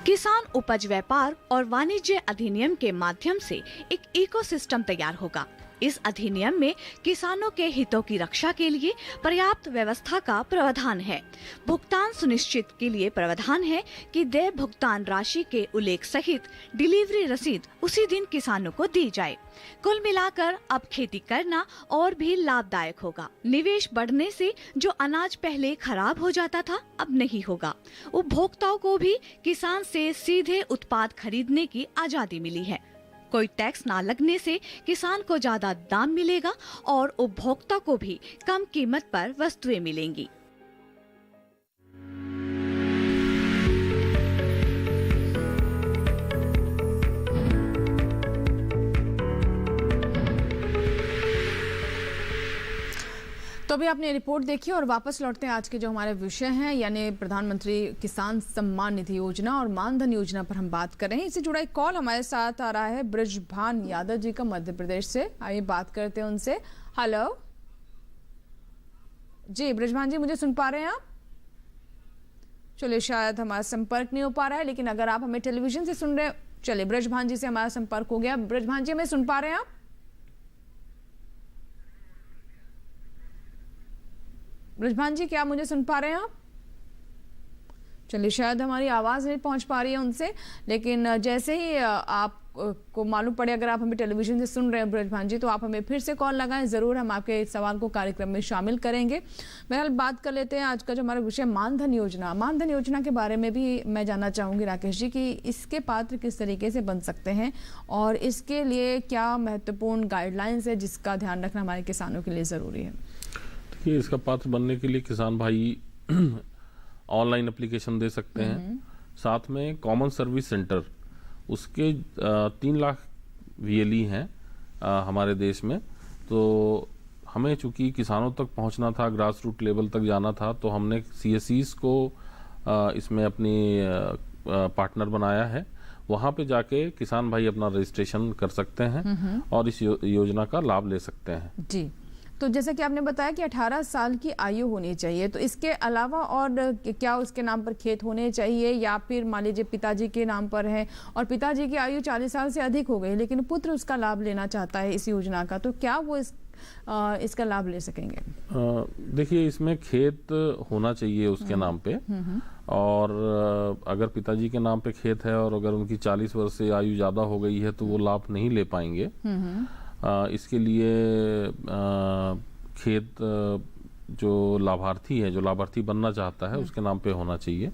किसान उपज व्यापार और वाणिज्य अधिनियम के माध्यम से एक इकोसिस्टम तैयार होगा। इस अधिनियम में किसानों के हितों की रक्षा के लिए पर्याप्त व्यवस्था का प्रावधान है। भुगतान सुनिश्चित के लिए प्रावधान है कि देय भुगतान राशि के उल्लेख सहित डिलीवरी रसीद उसी दिन किसानों को दी जाए। कुल मिलाकर अब खेती करना और भी लाभदायक होगा। निवेश बढ़ने से जो अनाज पहले खराब हो जाता था अब नहीं होगा। उपभोक्ताओं को भी किसान से सीधे उत्पाद खरीदने की आजादी मिली है। कोई टैक्स ना लगने से किसान को ज्यादा दाम मिलेगा और उपभोक्ता को भी कम कीमत पर वस्तुएं मिलेंगी। तो अभी आपने रिपोर्ट देखी और वापस लौटते हैं आज के जो हमारे विषय हैं, यानी प्रधानमंत्री किसान सम्मान निधि योजना और मानधन योजना पर हम बात कर रहे हैं। इससे जुड़ा एक कॉल हमारे साथ आ रहा है ब्रजभान यादव जी का मध्य प्रदेश से। आइए बात करते हैं उनसे। हेलो जी ब्रजभान जी, मुझे सुन पा रहे हैं आप? चलिए शायद हमारा संपर्क नहीं हो पा रहा है, लेकिन अगर आप हमें टेलीविजन से सुन रहे, चलिए ब्रजभान जी से हमारा संपर्क हो गया। ब्रजभान जी हमें सुन पा रहे हैं आप? ब्रजभान जी क्या मुझे सुन पा रहे हैं आप? चलिए शायद हमारी आवाज़ नहीं पहुंच पा रही है उनसे, लेकिन जैसे ही आपको मालूम पड़े, अगर आप हमें टेलीविजन से सुन रहे हैं ब्रजभान जी, तो आप हमें फिर से कॉल लगाएं, ज़रूर हम आपके सवाल को कार्यक्रम में शामिल करेंगे। बहरहाल बात कर लेते हैं आज का जो हमारा विषय मानधन योजना। मानधन योजना के बारे में भी मैं जानना चाहूँगी राकेश जी कि इसके पात्र किस तरीके से बन सकते हैं और इसके लिए क्या महत्वपूर्ण गाइडलाइंस है जिसका ध्यान रखना हमारे किसानों के लिए ज़रूरी है। देखिए, इसका पात्र बनने के लिए किसान भाई ऑनलाइन एप्लीकेशन दे सकते हैं। साथ में कॉमन सर्विस सेंटर, उसके 3 लाख VLE हैं हमारे देश में। तो हमें चूंकि किसानों तक पहुंचना था, ग्रास रूट लेवल तक जाना था, तो हमने CSCs को इसमें अपनी पार्टनर बनाया है। वहाँ पे जाके किसान भाई अपना रजिस्ट्रेशन कर सकते हैं और इस योजना का लाभ ले सकते हैं। जी, तो जैसा कि आपने बताया कि 18 साल की आयु होनी चाहिए, तो इसके अलावा और क्या उसके नाम पर खेत होने चाहिए, या फिर मान लीजिए पिताजी के नाम पर है और पिताजी की आयु 40 साल से अधिक हो गई लेकिन पुत्र उसका लाभ लेना चाहता है इस योजना का, तो क्या वो इसका लाभ ले सकेंगे? देखिए, इसमें खेत होना चाहिए उसके नाम पे, और अगर पिताजी के नाम पे खेत है और अगर उनकी 40 वर्ष से आयु ज़्यादा हो गई है तो वो लाभ नहीं ले पाएंगे। इसके लिए खेत जो लाभार्थी है, जो लाभार्थी बनना चाहता है, उसके नाम पे होना चाहिए।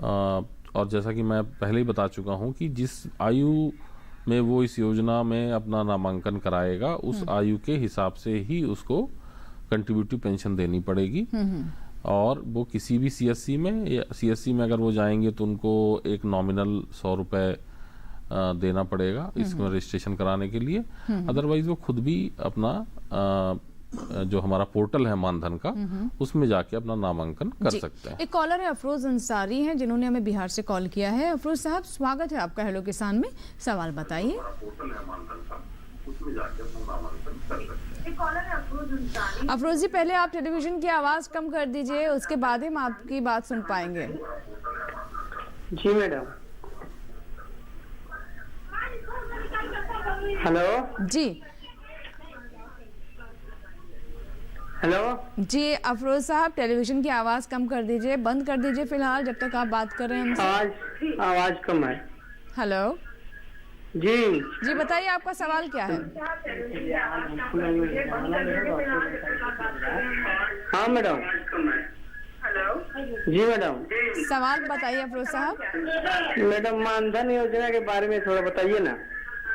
और जैसा कि मैं पहले ही बता चुका हूँ कि जिस आयु में वो इस योजना में अपना नामांकन कराएगा, उस आयु के हिसाब से ही उसको कंट्रीब्यूटिव पेंशन देनी पड़ेगी। और वो किसी भी CSC में, या CSC में अगर वो जाएंगे तो उनको एक नॉमिनल 100 रुपये देना पड़ेगा इसमें रजिस्ट्रेशन कराने के लिए। अदरवाइज वो खुद भी अपना जो हमारा पोर्टल है मानधन का, उसमें जाके अपना नामांकन कर सकते हैं। एक कॉलर है अफरोज अंसारी हैं, जिन्होंने हमें बिहार से कॉल किया है। अफरोज साहब, स्वागत है आपका हेलो किसान में। सवाल बताइए। अफरोज जी, पहले आप टेलीविजन की आवाज कम कर दीजिए, उसके बाद ही हम आपकी बात सुन पाएंगे। जी मैडम। हेलो जी। हेलो जी अफरोज साहब, टेलीविजन की आवाज कम कर दीजिए, बंद कर दीजिए फिलहाल जब तक आप बात कर रहे हैं हमसे। आवाज कम है। हेलो जी बताइए, आपका सवाल क्या है? हाँ मैडम। जी मैडम, सवाल बताइए अफरोज साहब। मैडम, मानधन योजना के बारे में थोड़ा बताइए ना।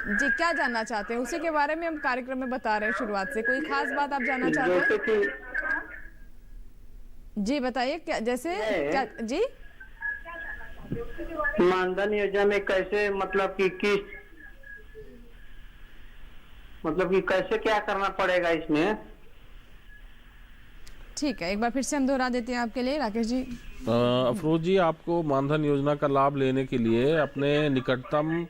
जी, क्या जानना चाहते हैं? उसी के बारे में हम कार्यक्रम में बता रहे हैं शुरुआत से। कोई खास बात आप जानना चाहते हैं? जी बताइए, क्या जैसे क्या? जी, मानधन योजना में कैसे, मतलब कि कैसे क्या करना पड़ेगा इसमें? ठीक है, एक बार फिर से हम दोहरा देते हैं आपके लिए राकेश जी। अफरोज जी, आपको मानधन योजना का लाभ लेने के लिए अपने निकटतम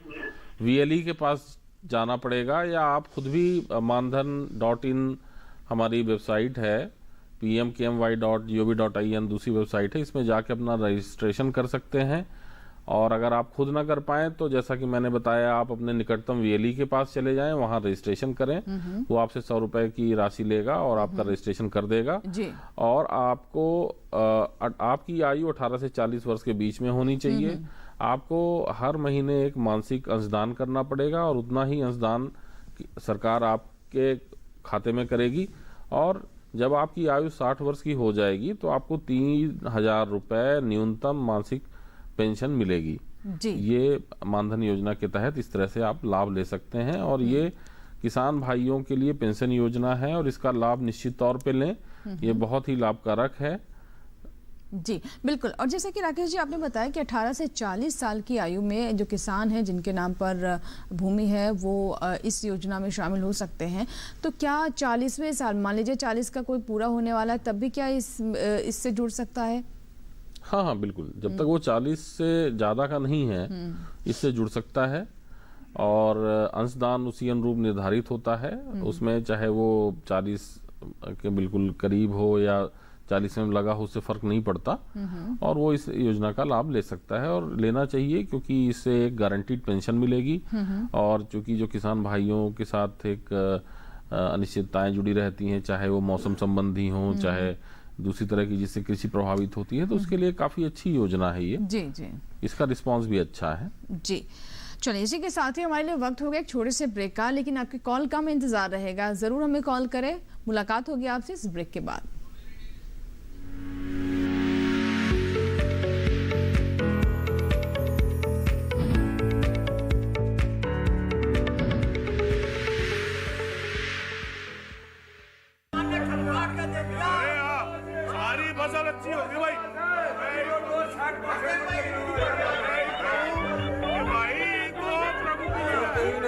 VLE के पास जाना पड़ेगा, या आप खुद भी मानधन.in हमारी वेबसाइट है, pmkmy.gov.in दूसरी वेबसाइट है, इसमें जाके अपना रजिस्ट्रेशन कर सकते हैं। और अगर आप खुद ना कर पाएँ तो जैसा कि मैंने बताया, आप अपने निकटतम VLE के पास चले जाएं, वहाँ रजिस्ट्रेशन करें। वो आपसे 100 रुपए की राशि लेगा और आपका रजिस्ट्रेशन कर देगा। और आपको आपकी आयु 18 से 40 वर्ष के बीच में होनी चाहिए। आपको हर महीने एक मासिक अंशदान करना पड़ेगा और उतना ही अंशदान सरकार आपके खाते में करेगी। और जब आपकी आयु 60 वर्ष की हो जाएगी तो आपको 3000 रुपये न्यूनतम मासिक पेंशन मिलेगी। ये मानधन योजना के तहत इस तरह से आप लाभ ले सकते हैं। और ये किसान भाइयों के लिए पेंशन योजना है और इसका लाभ निश्चित तौर पे लें, ये बहुत ही लाभकारक है। जी बिल्कुल। और जैसे कि राकेश जी आपने बताया कि 18 से 40 साल की आयु में जो किसान हैं जिनके नाम पर भूमि है वो इस योजना में शामिल हो सकते हैं। तो क्या 40वें साल, मान लीजिए 40 का कोई पूरा होने वाला है, तब भी क्या इससे जुड़ सकता है? हाँ बिल्कुल, जब तक वो 40 से ज़्यादा का नहीं है इससे जुड़ सकता है। और अंशदान उसी अनुरूप निर्धारित होता है, उसमें चाहे वो 40 के बिल्कुल करीब हो या 40 में लगा हो, उससे फर्क नहीं पड़ता। और वो इस योजना का लाभ ले सकता है और लेना चाहिए, क्योंकि इससे एक गारंटीड पेंशन मिलेगी। और चूंकि जो किसान भाइयों के साथ एक अनिश्चितताएं जुड़ी रहती हैं, चाहे वो मौसम संबंधी हो, चाहे दूसरी तरह की जिससे कृषि प्रभावित होती है, तो उसके लिए काफी अच्छी योजना है ये। जी। इसका रिस्पांस भी अच्छा है। जी चलिए, इसी के साथ ही हमारे लिए वक्त हो गया एक छोटे से ब्रेक का, लेकिन आपके कॉल का हमें इंतजार रहेगा। जरूर हमें कॉल करें। मुलाकात होगी आपसे इस ब्रेक के बाद।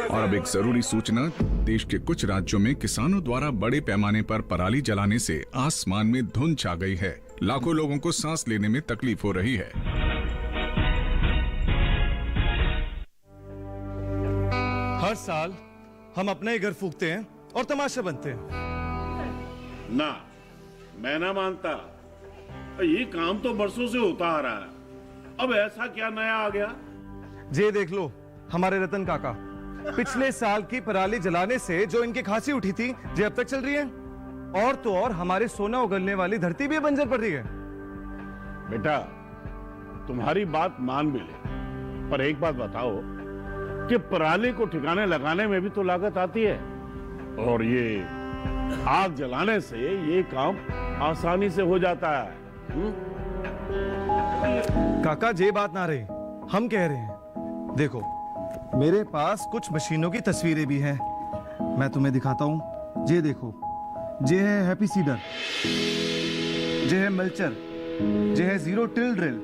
और अब एक जरूरी सूचना, देश के कुछ राज्यों में किसानों द्वारा बड़े पैमाने पर पराली जलाने से आसमान में धुंध छा गई है। लाखों लोगों को सांस लेने में तकलीफ हो रही है। हर साल हम अपने ही घर फूकते हैं और तमाशा बनते हैं। ना, मैं ना मानता। ये काम तो बरसों से होता आ रहा है, अब ऐसा क्या नया आ गया? ये देख लो, हमारे रतन काका, पिछले साल की पराली जलाने से जो इनकी खांसी उठी थी, ये अब तक चल रही है। और तो और हमारे सोना उगलने वाली धरती भी बंजर पड़ रही है। बेटा, तुम्हारी बात मान भी ले, पर एक बात बताओ कि पराली को ठिकाने लगाने में भी तो लागत आती है, और ये आग जलाने से ये काम आसानी से हो जाता है। काका, ये बात ना रही, हम कह रहे हैं। देखो, मेरे पास कुछ मशीनों की तस्वीरें भी हैं, मैं तुम्हें दिखाता हूं। ये देखो, ये है हैप्पी सीडर, ये है मल्चर, ये है जीरो टिल ड्रिल,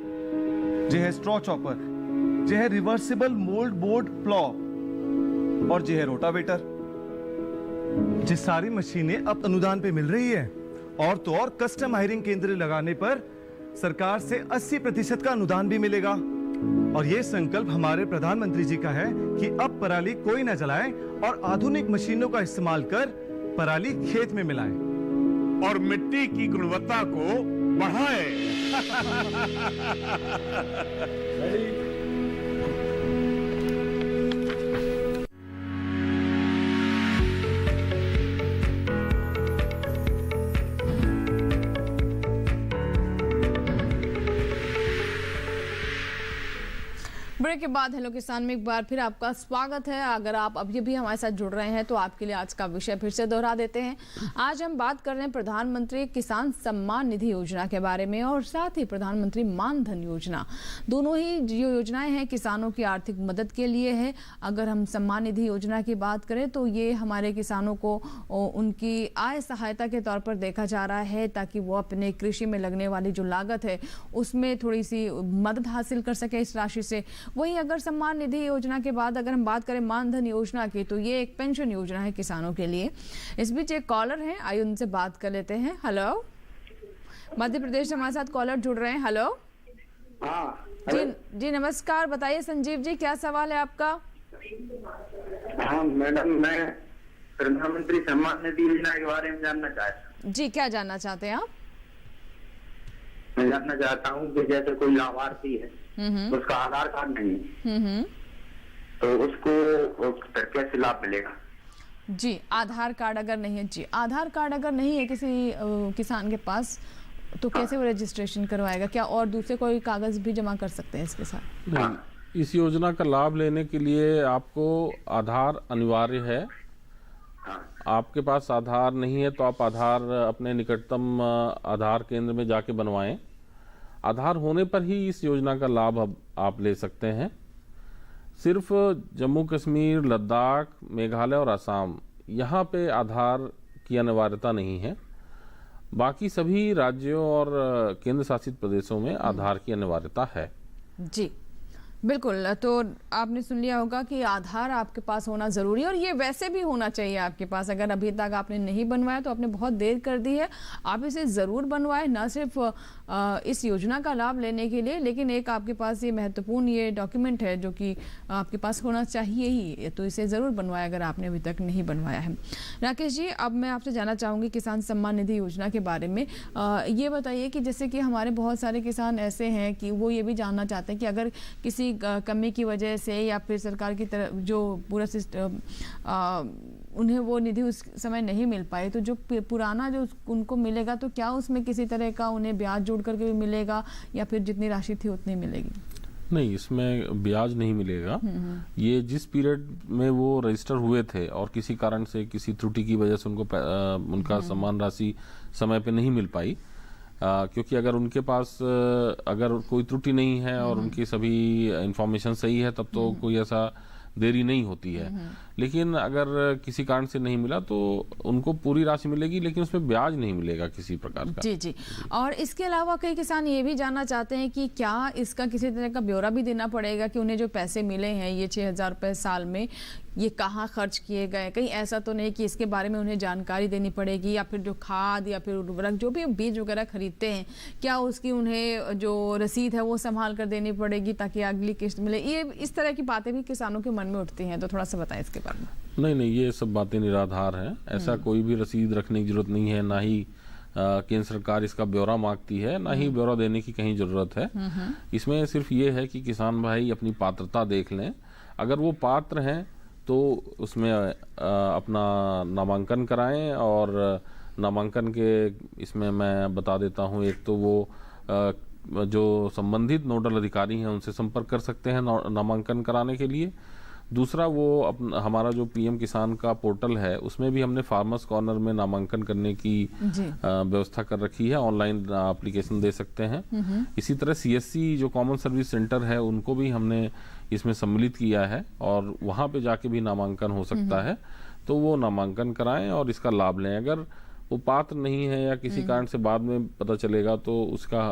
ये है स्ट्रॉ चॉपर, ये है रिवर्सिबल मोल्ड बोर्ड प्लॉ, और ये है रोटावेटर। ये सारी मशीनें अब अनुदान पे मिल रही है, और तो और कस्टम हायरिंग केंद्र लगाने पर सरकार से 80% का अनुदान भी मिलेगा। और ये संकल्प हमारे प्रधानमंत्री जी का है कि अब पराली कोई ना जलाए और आधुनिक मशीनों का इस्तेमाल कर पराली खेत में मिलाए और मिट्टी की गुणवत्ता को बढ़ाए। ब्रेक के बाद हेलो किसान में एक बार फिर आपका स्वागत है। अगर आप अभी भी हमारे साथ जुड़ रहे हैं तो आपके लिए आज का विषय फिर से दोहरा देते हैं। आज हम बात कर रहे हैं प्रधानमंत्री किसान सम्मान निधि योजना के बारे में और साथ ही प्रधानमंत्री मान धन योजना। दोनों ही जो योजनाएं हैं किसानों की आर्थिक मदद के लिए है। अगर हम सम्मान निधि योजना की बात करें तो ये हमारे किसानों को उनकी आय सहायता के तौर पर देखा जा रहा है ताकि वो अपने कृषि में लगने वाली जो लागत है उसमें थोड़ी सी मदद हासिल कर सके इस राशि से। वहीं अगर सम्मान निधि योजना के बाद अगर हम बात करें मानधन योजना की तो ये एक पेंशन योजना है किसानों के लिए। इस बीच एक कॉलर है, आइए उनसे बात कर लेते हैं। हेलो, मध्य प्रदेश से हमारे साथ कॉलर जुड़ रहे हैं। हेलो, जी नमस्कार, बताइए संजीव जी क्या सवाल है आपका? हाँ मैडम, मैं प्रधानमंत्री सम्मान निधि योजना के बारे में जानना चाहता हूँ। जी, क्या जानना चाहते हैं आप? मैं जानना चाहता हूँ कि जैसे कोई लाभार्थी है उसका आधार कार्ड नहीं है तो उसको कैसे लाभ मिलेगा? जी, आधार कार्ड अगर नहीं है, जी आधार कार्ड अगर नहीं है किसी किसान के पास तो कैसे वो रजिस्ट्रेशन करवाएगा? क्या और दूसरे कोई कागज भी जमा कर सकते हैं इसके साथ? नहीं, इस योजना का लाभ लेने के लिए आपको आधार अनिवार्य है। आपके पास आधार नहीं है तो आप आधार अपने निकटतम आधार केंद्र में जाके बनवाएं। आधार होने पर ही इस योजना का लाभ अब आप ले सकते हैं। सिर्फ जम्मू कश्मीर, लद्दाख, मेघालय और असम यहाँ पे आधार की अनिवार्यता नहीं है। बाकी सभी राज्यों और केंद्र शासित प्रदेशों में आधार की अनिवार्यता है। जी बिल्कुल, तो आपने सुन लिया होगा कि आधार आपके पास होना ज़रूरी है और ये वैसे भी होना चाहिए आपके पास। अगर अभी तक आपने नहीं बनवाया तो आपने बहुत देर कर दी है। आप इसे ज़रूर बनवाएं, न सिर्फ इस योजना का लाभ लेने के लिए, लेकिन एक आपके पास ये महत्वपूर्ण ये डॉक्यूमेंट है जो कि आपके पास होना चाहिए ही, तो इसे ज़रूर बनवाएं अगर आपने अभी तक नहीं बनवाया है। राकेश जी, अब मैं आपसे जानना चाहूँगी किसान सम्मान निधि योजना के बारे में। ये बताइए कि जैसे कि हमारे बहुत सारे किसान ऐसे हैं कि वो ये भी जानना चाहते हैं कि अगर किसी कमी की वजह से या फिर सरकार की तरफ जो पूरा सिस्टम उन्हें वो निधि उस समय नहीं मिल पाई तो जो पुराना जो उनको मिलेगा तो क्या उसमें किसी तरह का उन्हें ब्याज जोड़ करके भी मिलेगा या फिर जितनी राशि थी उतनी मिलेगी? नहीं, इसमें ब्याज नहीं मिलेगा। ये जिस पीरियड में वो रजिस्टर हुए थे और किसी कारण से किसी त्रुटि की वजह से उनको उनका सम्मान राशि समय पे नहीं मिल पाई, क्योंकि अगर उनके पास अगर कोई त्रुटि नहीं है और उनकी सभी इंफॉर्मेशन सही है तब तो कोई ऐसा देरी नहीं होती है। लेकिन अगर किसी कारण से नहीं मिला तो उनको पूरी राशि मिलेगी, लेकिन उसमें ब्याज नहीं मिलेगा किसी प्रकार का। जी जी। और इसके अलावा कई किसान ये भी जानना चाहते हैं कि क्या इसका किसी तरह का ब्यौरा भी देना पड़ेगा कि उन्हें जो पैसे मिले हैं ये 6,000 रुपये साल में, ये कहाँ खर्च किए गए, कहीं ऐसा तो नहीं कि इसके बारे में उन्हें जानकारी देनी पड़ेगी, या फिर जो खाद या फिर उर्वरक जो भी बीज वगैरह खरीदते हैं क्या उसकी उन्हें जो रसीद है वो संभाल कर देनी पड़ेगी ताकि अगली किस्त मिले। ये इस तरह की बातें भी किसानों के मन में उठती हैं, तो थोड़ा सा बताएं इसके बारे में। नहीं, ये सब बातें निराधार हैं। ऐसा कोई भी रसीद रखने की जरूरत नहीं है, ना ही केंद्र सरकार इसका ब्यौरा मांगती है, ना ही ब्यौरा देने की कहीं जरूरत है। इसमें सिर्फ ये है कि किसान भाई अपनी पात्रता देख लें, अगर वो पात्र हैं तो उसमें अपना नामांकन कराएं। और नामांकन के इसमें मैं बता देता हूं, एक तो वो जो संबंधित नोडल अधिकारी हैं उनसे संपर्क कर सकते हैं नामांकन कराने के लिए। दूसरा वो हमारा जो पीएम किसान का पोर्टल है उसमें भी हमने फार्मर्स कॉर्नर में नामांकन करने की व्यवस्था कर रखी है, ऑनलाइन एप्लीकेशन दे सकते हैं। इसी तरह सीएससी जो कॉमन सर्विस सेंटर है उनको भी हमने इसमें सम्मिलित किया है और वहाँ पे जाके भी नामांकन हो सकता है, तो वो नामांकन कराएं और इसका लाभ लें। अगर वो पात्र नहीं है या किसी कारण से बाद में पता चलेगा तो उसका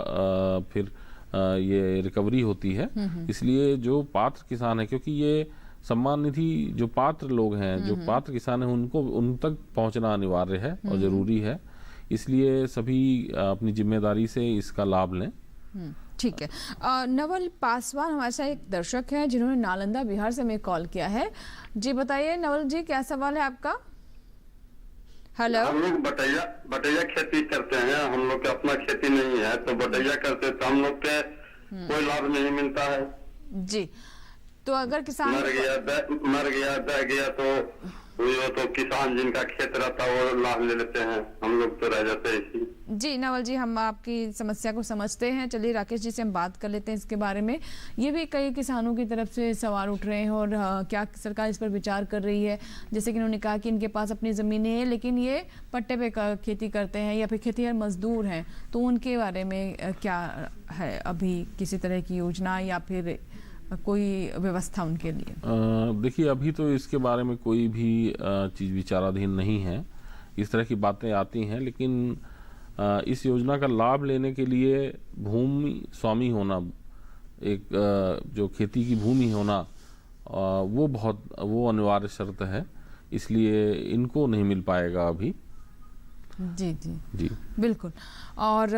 फिर ये रिकवरी होती है। इसलिए जो पात्र किसान है, क्योंकि ये सम्मान निधि जो पात्र लोग हैं, जो पात्र किसान हैं, उनको उन तक पहुंचना अनिवार्य है और जरूरी है, इसलिए सभी अपनी जिम्मेदारी से इसका लाभ लें। ठीक है। नवल पासवान हमारे साथ एक दर्शक हैं जिन्होंने नालंदा बिहार से हमें कॉल किया है। जी बताइए नवल जी, क्या सवाल है आपका? हेलो। हम लोग बटैया खेती करते हैं, हम लोग का अपना खेती नहीं है, तो बटैया करते तो हम लोग के कोई लाभ नहीं मिलता है जी। तो अगर किसान मर गया बह गया तो किसान जिनका खेत रहता है वो लाभ ले लेते हैं, हम लोग तो रह जाते हैं इसी। जी नवल जी, हम आपकी समस्या को समझते हैं। चलिए राकेश जी से हम बात कर लेते हैं इसके बारे में। ये भी कई किसानों की तरफ से सवाल उठ रहे हैं और क्या सरकार इस पर विचार कर रही है। जैसे कि उन्होंने कहा कि इनके पास अपनी ज़मीनें हैं लेकिन ये पट्टे पे खेती करते हैं या फिर खेतिहर मजदूर हैं, तो उनके बारे में क्या है अभी किसी तरह की योजना या फिर कोई व्यवस्था उनके लिए? देखिए अभी तो इसके बारे में कोई भी चीज़ विचाराधीन नहीं है। इस तरह की बातें आती हैं, लेकिन इस योजना का लाभ लेने के लिए भूमि स्वामी होना, एक जो खेती की भूमि होना, वो अनिवार्य शर्त है, इसलिए इनको नहीं मिल पाएगा अभी। जी जी जी बिल्कुल। और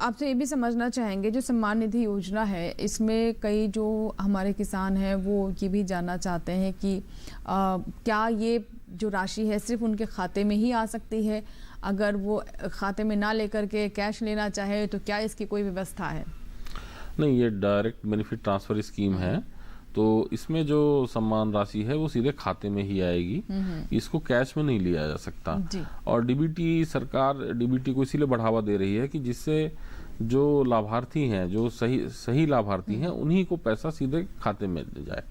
आपसे ये भी समझना चाहेंगे जो सम्मान निधि योजना है, इसमें कई जो हमारे किसान हैं वो ये भी जानना चाहते हैं कि क्या ये जो राशि है सिर्फ उनके खाते में ही आ सकती है? अगर वो खाते में ना लेकर के कैश लेना चाहे तो क्या इसकी कोई व्यवस्था है? नहीं, ये डायरेक्ट बेनिफिट ट्रांसफर स्कीम है, तो इसमें जो सम्मान राशि है वो सीधे खाते में ही आएगी, इसको कैश में नहीं लिया जा सकता। और सरकार डीबीटी को इसीलिए बढ़ावा दे रही है कि जिससे जो लाभार्थी हैं, जो सही लाभार्थी हैं, उन्हीं को पैसा सीधे खाते में जाए।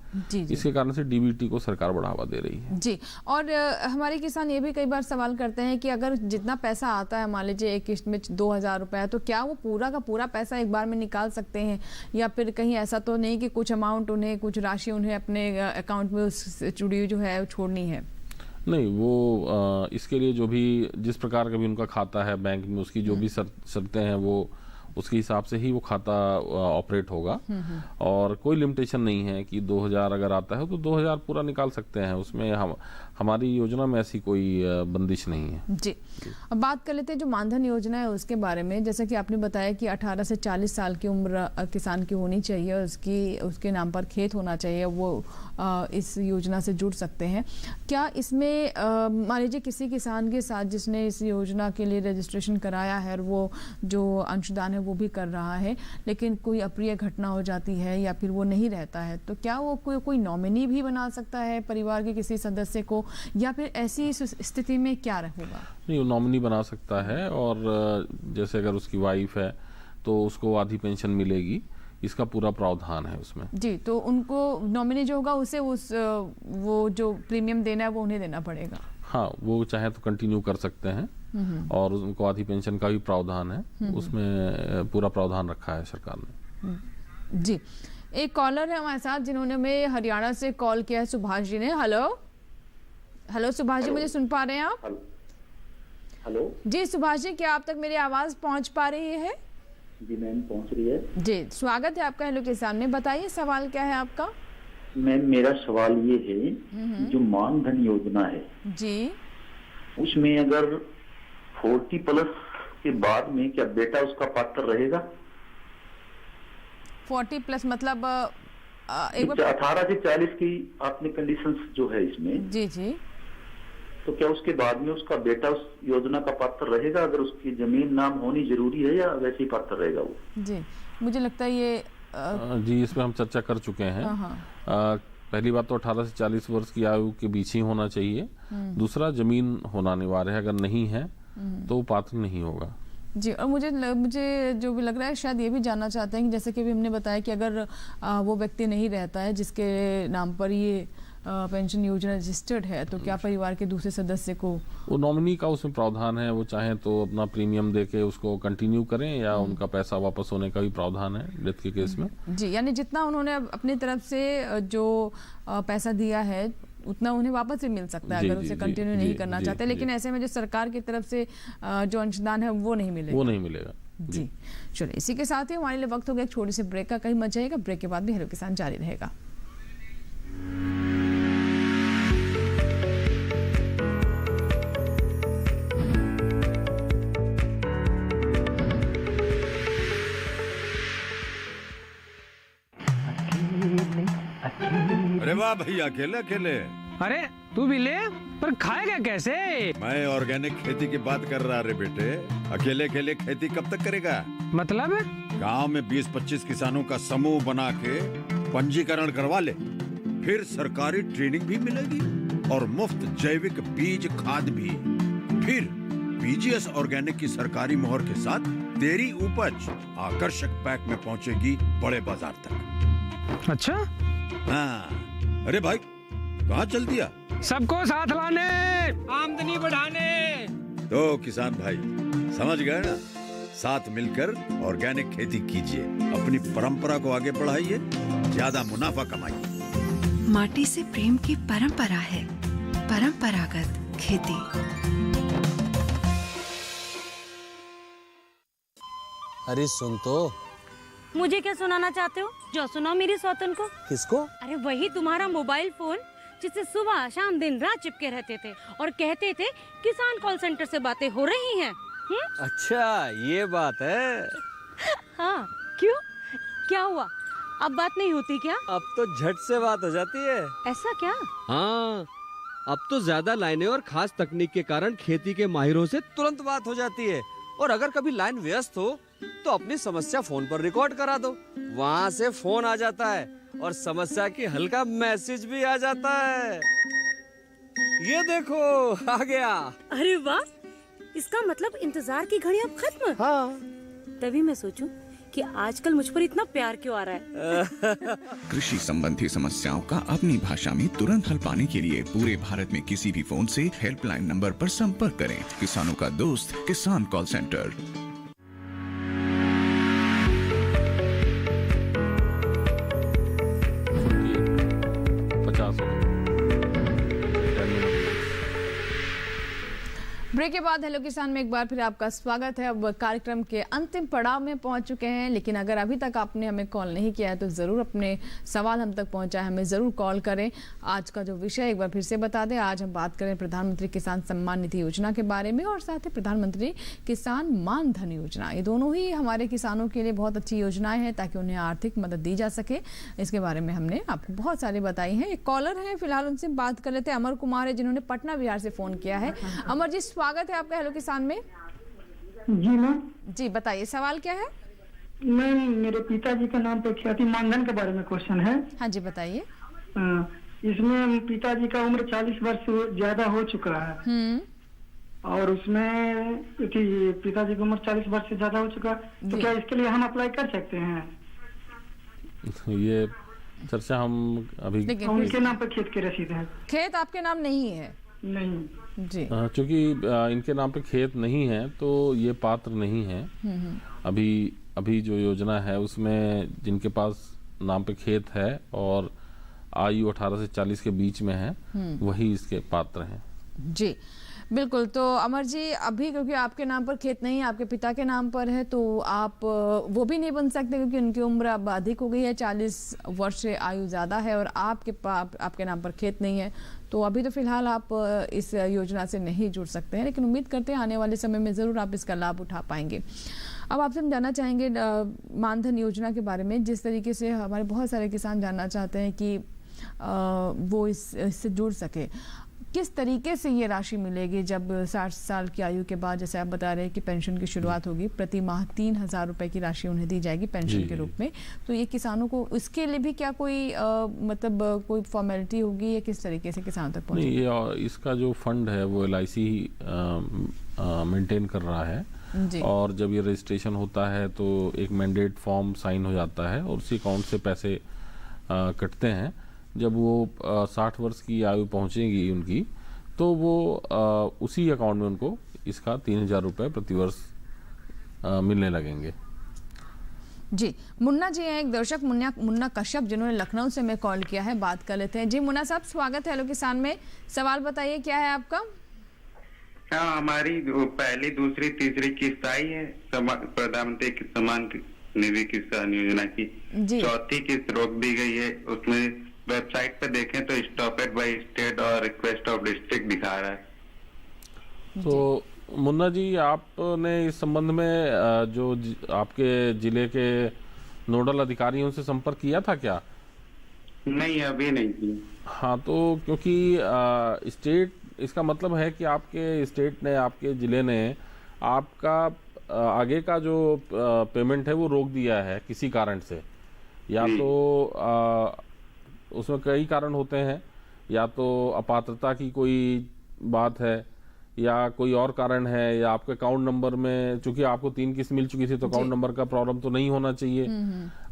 इसके कारण से डीबीटी को सरकार बढ़ावा दे रही है। जी। और हमारे किसान ये भी कई बार सवाल करते हैं कि अगर जितना पैसा आता है, मान लीजिए एक किस्त में 2000 रुपये, तो क्या वो पूरा का पूरा पैसा एक बार में निकाल सकते हैं, या फिर कहीं ऐसा तो नहीं कि कुछ अमाउंट उन्हें, कुछ राशि उन्हें अपने अकाउंट में जुड़ी जो है छोड़नी है? नहीं, वो इसके लिए जो भी जिस प्रकार का भी उनका खाता है बैंक में, उसकी जो भी शर्तें हैं वो उसके हिसाब से ही वो खाता ऑपरेट होगा। और कोई लिमिटेशन नहीं है कि 2000 अगर आता है तो 2000 पूरा निकाल सकते हैं, उसमें हमारी योजना में ऐसी कोई बंदिश नहीं है। जी। अब बात कर लेते हैं जो मानधन योजना है उसके बारे में। जैसा कि आपने बताया कि 18 से 40 साल की उम्र किसान की होनी चाहिए और उसके नाम पर खेत होना चाहिए, वो इस योजना से जुड़ सकते हैं। क्या इसमें मान लीजिए किसी किसान के साथ जिसने इस योजना के लिए रजिस्ट्रेशन कराया है और वो जो अंशदान है वो भी कर रहा है, लेकिन कोई अप्रिय घटना हो जाती है या फिर वो नहीं रहता है, तो क्या वो कोई नॉमिनी भी बना सकता है परिवार के किसी सदस्य को, या फिर ऐसी स्थिति में क्या होगा? नहीं, वो नॉमिनी बना सकता है, और जैसे अगर उसकी वाइफ है तो उसको आधी पेंशन मिलेगी, इसका पूरा प्रावधान है उसमें। जी। तो उनको नॉमिनी जो होगा उसे वो जो प्रीमियम देना है वो उन्हें देना पड़ेगा? हाँ, वो चाहे तो कंटिन्यू कर सकते हैं, और उनको आधी पेंशन का भी प्रावधान है, उसमें पूरा प्रावधान रखा है सरकार ने। जी। एक कॉलर है हमारे साथ जिन्होंने हमें हरियाणा से कॉल किया है, सुभाष जी ने। हेलो सुभाष जी, मुझे सुन पा रहे हैं आप? हेलो जी सुभाष जी, क्या आप तक मेरी आवाज पहुंच पा रही है? जी मैम, पहुंच रही है। जी, स्वागत है आपका हेलो किसान में। बताइए सवाल क्या है आपका? मैम मेरा सवाल ये है, जो मानधन योजना है जी, उसमें अगर 40+ के बाद में क्या बेटा उसका पात्र रहेगा? 40+ मतलब एक बार 18 से 40 की आपने कंडीशंस जो है इसमें, जी जी, तो क्या उसके बाद में उसका बेटा उस योजना का पात्र रहेगा? अगर उसकी जमीन नाम होनी जरूरी है या वैसे ही पात्र रहेगा वो? जी, मुझे लगता है ये जी इसमें हम चर्चा कर चुके हैं। पहली बात तो 18 से 40 वर्ष की आयु के बीच ही होना चाहिए। दूसरा, जमीन होना अनिवार्य है, अगर नहीं है तो पात्र नहीं होगा। जी, और मुझे जो भी लग रहा है शायद ये भी जानना चाहते हैं कि जैसे कि अभी हमने बताया कि अगर वो व्यक्ति नहीं रहता है जिसके नाम पर ये पेंशन योजना रजिस्टर्ड है, तो क्या परिवार के दूसरे सदस्य को, वो नॉमिनी का उसमें प्रावधान है, वो चाहे तो अपना प्रीमियम देके उसको कंटिन्यू करें या उनका पैसा वापस होने का भी प्रावधान है डेथ के केस में। जी, यानी जितना उन्होंने अपनी तरफ से जो पैसा दिया है उतना उन्हें वापस भी मिल सकता है अगर उसे कंटिन्यू नहीं करना चाहते, लेकिन ऐसे में जो सरकार की तरफ से जो अंशदान है वो नहीं मिलेगा। जी, चलिए इसी के साथ ही हमारे लिए वक्त हो गया एक छोटी सी ब्रेक का। कहीं मत जाइएगा, ब्रेक के बाद भी हेलो किसान जारी रहेगा। अरे वाह भैया, अकेले अकेले। अरे तू भी ले, पर खाएगा कैसे? मैं ऑर्गेनिक खेती की बात कर रहा रे बेटे। अकेले अकेले खेती कब तक करेगा? मतलब गांव में 20-25 किसानों का समूह बना के पंजीकरण करवा ले, फिर सरकारी ट्रेनिंग भी मिलेगी और मुफ्त जैविक बीज खाद भी। फिर बीजीएस ऑर्गेनिक की सरकारी मोहर के साथ तेरी उपज आकर्षक पैक में पहुंचेगी बड़े बाजार तक। अच्छा? हाँ, अरे भाई कहाँ चल दिया? सबको साथ लाने, आमदनी बढ़ाने। तो किसान भाई समझ गए ना, साथ मिलकर ऑर्गेनिक खेती कीजिए, अपनी परंपरा को आगे बढ़ाइए, ज्यादा मुनाफा कमाइए। माटी से प्रेम की परंपरा है परंपरागत खेती। अरे सुन तो। मुझे क्या सुनाना चाहते हो? जो सुनाओ मेरी सौतन को। किसको? अरे वही तुम्हारा मोबाइल फोन जिससे सुबह शाम दिन रात चिपके रहते थे और कहते थे किसान कॉल सेंटर से बातें हो रही हैं। अच्छा ये बात है। हाँ, क्यों? क्या हुआ? अब बात नहीं होती क्या? अब तो झट से बात हो जाती है। ऐसा क्या? हाँ, अब तो ज्यादा लाइनें और खास तकनीक के कारण खेती के माहिरों से तुरंत बात हो जाती है। और अगर कभी लाइन व्यस्त हो तो अपनी समस्या फोन पर रिकॉर्ड करा दो, वहाँ से फोन आ जाता है और समस्या की हल का मैसेज भी आ जाता है। ये देखो आ गया। अरे वाह, इसका मतलब इंतजार की घड़ी अब खत्म। हाँ। तभी मैं सोचूं कि आजकल मुझ पर इतना प्यार क्यों आ रहा है। कृषि संबंधी समस्याओं का अपनी भाषा में तुरंत हल पाने के लिए पूरे भारत में किसी भी फोन से हेल्पलाइन नंबर पर संपर्क करें। किसानों का दोस्त किसान कॉल सेंटर। ब्रेक के बाद हेलो किसान में एक बार फिर आपका स्वागत है। अब कार्यक्रम के अंतिम पड़ाव में पहुंच चुके हैं, लेकिन अगर अभी तक आपने हमें कॉल नहीं किया है तो ज़रूर अपने सवाल हम तक पहुंचाएं, हमें ज़रूर कॉल करें। आज का जो विषय एक बार फिर से बता दें, आज हम बात करें प्रधानमंत्री किसान सम्मान निधि योजना के बारे में और साथ ही प्रधानमंत्री किसान मान धन योजना। ये दोनों ही हमारे किसानों के लिए बहुत अच्छी योजनाएं हैं ताकि उन्हें आर्थिक मदद दी जा सके। इसके बारे में हमने आपको बहुत सारी बताई हैं। एक कॉलर है, फिलहाल उनसे बात कर लेते हैं। अमर कुमार है जिन्होंने पटना बिहार से फ़ोन किया है। अमर जी, स्वागत है आपका हेलो किसान में। जी मैम। जी बताइए, सवाल क्या है? मैम मेरे पिताजी के नाम पे ख्याति मानधन के बारे में क्वेश्चन है। हाँ जी बताइए। इसमें पिताजी का उम्र 40 वर्ष से ज्यादा हो चुका है और उसमें पिताजी की उम्र 40 वर्ष से ज्यादा हो चुका है, तो क्या इसके लिए हम अप्लाई कर सकते हैं? ये चर्चा हम अभी उनके नाम पे खेत की रसीद है। खेत आपके नाम नहीं है? नहीं जी। चूंकि इनके नाम पे खेत नहीं है तो ये पात्र नहीं है। अभी जो योजना है उसमें जिनके पास नाम पे खेत है और आयु 18 से 40 के बीच में है वही इसके पात्र हैं। जी, बिल्कुल। तो अमर जी, अभी क्योंकि आपके नाम पर खेत नहीं, आपके पिता के नाम पर है, तो आप वो भी नहीं बन सकते क्योंकि उनकी उम्र अब अधिक हो गई है, 40 वर्ष से आयु ज़्यादा है और आपके नाम पर खेत नहीं है। तो अभी तो फिलहाल आप इस योजना से नहीं जुड़ सकते हैं, लेकिन उम्मीद करते हैं आने वाले समय में ज़रूर आप इसका लाभ उठा पाएंगे। अब आपसे हम जानना चाहेंगे मानधन योजना के बारे में। जिस तरीके से हमारे बहुत सारे किसान जानना चाहते हैं कि वो इससे जुड़ सके, किस तरीके से ये राशि मिलेगी जब 60 साल की आयु के बाद, जैसे आप बता रहे हैं कि पेंशन की शुरुआत होगी, प्रति माह 3,000 रुपए की राशि उन्हें दी जाएगी पेंशन के रूप में। तो ये किसानों को इसके लिए भी क्या कोई मतलब कोई फॉर्मेलिटी होगी या किस तरीके से किसानों तक पहुंचेगी? नहीं, इसका जो फंड है वो LIC मेंटेन कर रहा है और जब ये रजिस्ट्रेशन होता है तो एक मैंडेट फॉर्म साइन हो जाता है और उसी अकाउंट से पैसे कटते हैं। जब वो 60 वर्ष की आयु पहुंचेगी उनकी, तो वो उसी अकाउंट में उनको इसका 3,000 रुपये प्रति वर्ष मिलने लगेंगे। जी, मुन्ना जी हैं एक दर्शक, मुन्ना कश्यप, जिन्होंने लखनऊ से मैं कॉल किया है, बात कर लेते हैं। जी मुन्ना साहब, स्वागत है हेलो किसान में। सवाल बताइए, क्या है आपका? हाँ, हमारी पहली, दूसरी, तीसरी किस्त आई है प्रधानमंत्री सम्मान निधि किसान योजना की। चौथी किस्त रोक दी गई है। उसमें वेबसाइट पे देखें तो स्टॉपेड बाय स्टेट और रिक्वेस्ट ऑफ डिस्ट्रिक्ट दिखा रहा है। तो मुन्ना जी, आपने इस संबंध में जो आपके जिले के नोडल अधिकारियों से संपर्क किया था क्या? नहीं, अभी नहीं किया। हाँ, तो क्योंकि स्टेट, इसका मतलब है कि आपके स्टेट ने, आपके जिले ने आपका आगे का जो पेमेंट है वो रोक दिया है किसी कारण से। या तो उसमें कई कारण होते हैं, या तो अपात्रता की कोई बात है या कोई और कारण है, या आपके अकाउंट नंबर में, चूंकि आपको 3 किस्त मिल चुकी थी तो अकाउंट नंबर का प्रॉब्लम तो नहीं होना चाहिए।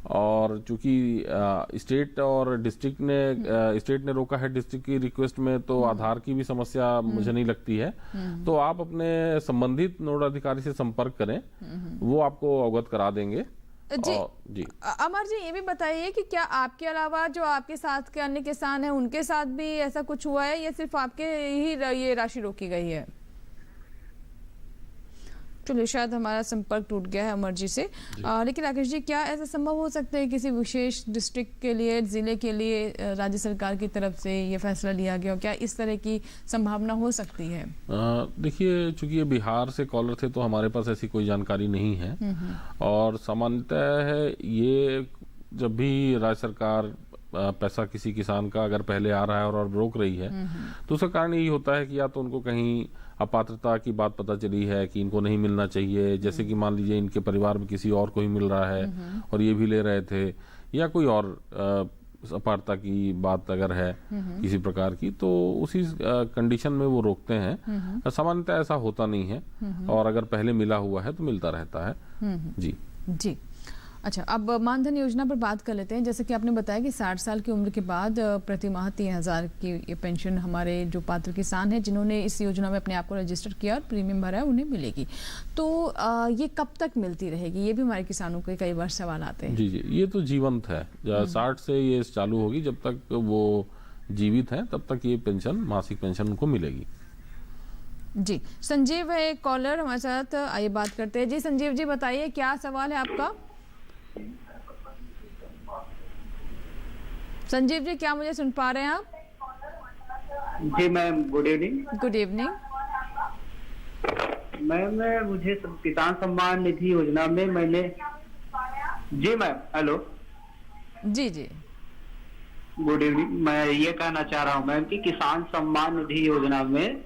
और चूंकि स्टेट और डिस्ट्रिक्ट ने स्टेट ने रोका है डिस्ट्रिक्ट की रिक्वेस्ट में, तो आधार की भी समस्या मुझे नहीं लगती है। तो आप अपने संबंधित नोडल अधिकारी से संपर्क करें, वो आपको अवगत करा देंगे। जी अमर जी, ये भी बताइए कि क्या आपके अलावा जो आपके साथ के अन्य किसान हैं उनके साथ भी ऐसा कुछ हुआ है या सिर्फ आपके ही ये राशि रोकी गई है? चलिए, शायद हमारा संपर्क टूट गया है अमर जी से। लेकिन राकेश जी, क्या ऐसा संभव हो सकता है किसी विशेष डिस्ट्रिक्ट के लिए, जिले के लिए राज्य सरकार की तरफ से ये फैसला लिया गया? क्या इस तरह की संभावना हो सकती है? देखिए, चूंकि ये बिहार से कॉलर थे तो हमारे पास ऐसी कोई जानकारी नहीं है। और सामान्यतः है ये, जब भी राज्य सरकार पैसा किसी किसान का अगर पहले आ रहा है और रोक रही है, तो उसका कारण यही होता है कि या तो उनको कहीं अपात्रता की बात पता चली है कि इनको नहीं मिलना चाहिए, जैसे कि मान लीजिए इनके परिवार में किसी और को ही मिल रहा है और ये भी ले रहे थे, या कोई और अपात्रता की बात अगर है किसी प्रकार की, तो उसी कंडीशन में वो रोकते हैं। सामान्यतः ऐसा होता नहीं है, और अगर पहले मिला हुआ है तो मिलता रहता है। जी। अच्छा, अब मानधन योजना पर बात कर लेते हैं। जैसे कि आपने बताया कि 60 साल की उम्र के बाद प्रति माह 3,000 की ये पेंशन हमारे जो पात्र किसान हैं जिन्होंने इस योजना में अपने आप को रजिस्टर किया और प्रीमियम भरा है, उन्हें मिलेगी। तो ये कब तक मिलती रहेगी? ये भी हमारे किसानों के कई बार सवाल आते हैं। जी, ये तो जीवंत है। 60 से ये चालू होगी, जब तक वो जीवित हैं तब तक ये पेंशन, मासिक पेंशन उनको मिलेगी। जी, संजीव है एक कॉलर हमारे साथ, आइए बात करते हैं। जी संजीव जी, बताइए क्या सवाल है आपका? संजीव जी, क्या मुझे सुन पा रहे हैं आप? जी ma'am, good evening. Good evening ma'am. मुझे किसान सम्मान निधि योजना में मैंने, जी मैम, हेलो। जी, गुड इवनिंग। मैं ये कहना चाह रहा हूँ मैम कि किसान सम्मान निधि योजना में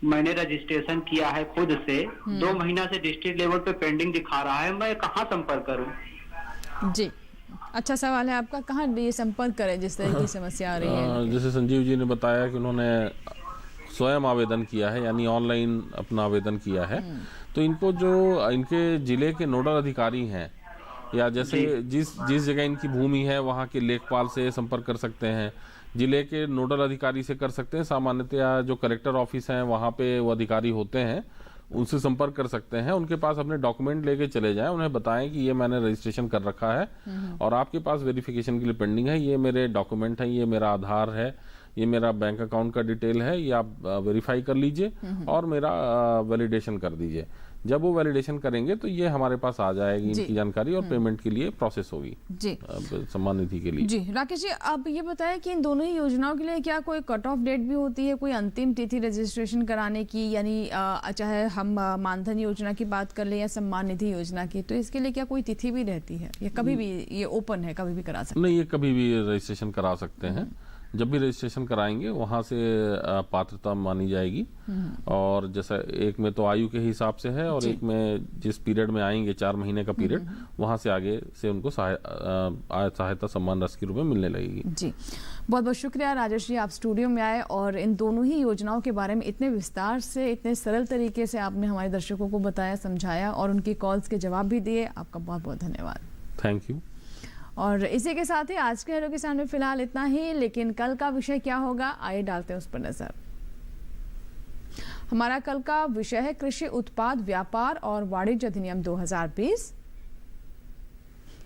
मैंने रजिस्ट्रेशन किया है खुद से। 2 महीना से डिस्ट्रिक्ट लेवल पे पेंडिंग दिखा रहा है, मैं कहाँ संपर्क करूँ? जी, अच्छा सवाल है आपका, कहाँ ये संपर्क करें जिस तरह की समस्या आ रही है? जैसे संजीव जी ने बताया कि उन्होंने स्वयं आवेदन किया है, यानी ऑनलाइन अपना आवेदन किया है, तो इनको जो इनके जिले के नोडल अधिकारी हैं, या जैसे जिस जगह इनकी भूमि है वहाँ के लेखपाल से संपर्क कर सकते हैं, जिले के नोडल अधिकारी से कर सकते हैं। सामान्यतया जो कलेक्टर ऑफिस हैं वहाँ पे वो अधिकारी होते हैं, उनसे संपर्क कर सकते हैं। उनके पास अपने डॉक्यूमेंट लेके चले जाएं, उन्हें बताएं कि ये मैंने रजिस्ट्रेशन कर रखा है और आपके पास वेरिफिकेशन के लिए पेंडिंग है, ये मेरे डॉक्यूमेंट हैं, ये मेरा आधार है, ये मेरा बैंक अकाउंट का डिटेल है, ये आप वेरीफाई कर लीजिए और मेरा वैलिडेशन कर दीजिए। जब वो वैलिडेशन करेंगे तो ये हमारे पास आ जाएगी इनकी जानकारी और पेमेंट के लिए प्रोसेस होगी जी सम्मान निधि के लिए। जी राकेश जी, आप ये बताएं कि इन दोनों ही योजनाओं के लिए क्या कोई कट ऑफ डेट भी होती है, कोई अंतिम तिथि रजिस्ट्रेशन कराने की, यानी चाहे हम मानधन योजना की बात कर लें या सम्मान निधि योजना की, तो इसके लिए क्या कोई तिथि भी रहती है या कभी भी ये ओपन है, कभी भी करा सकते हैं? नहीं, ये कभी भी रजिस्ट्रेशन करा सकते हैं। जब भी रजिस्ट्रेशन कराएंगे वहाँ से पात्रता मानी जाएगी और जैसा एक में तो आयु के हिसाब से है और एक में जिस पीरियड में आएंगे 4 महीने का पीरियड, वहाँ से आगे से उनको सहायता सम्मान राशि के रूप में मिलने लगेगी। जी बहुत बहुत शुक्रिया राजेश जी, आप स्टूडियो में आए और इन दोनों ही योजनाओं के बारे में इतने विस्तार से, इतने सरल तरीके से आपने हमारे दर्शकों को बताया, समझाया और उनकी कॉल्स के जवाब भी दिए। आपका बहुत बहुत धन्यवाद। Thank you. और इसी के साथ ही आज के हेलो किसान में फिलहाल इतना ही, लेकिन कल का विषय क्या होगा आइए डालते हैं उस पर नजर। हमारा कल का विषय है कृषि उत्पाद व्यापार और वाणिज्य अधिनियम 2020।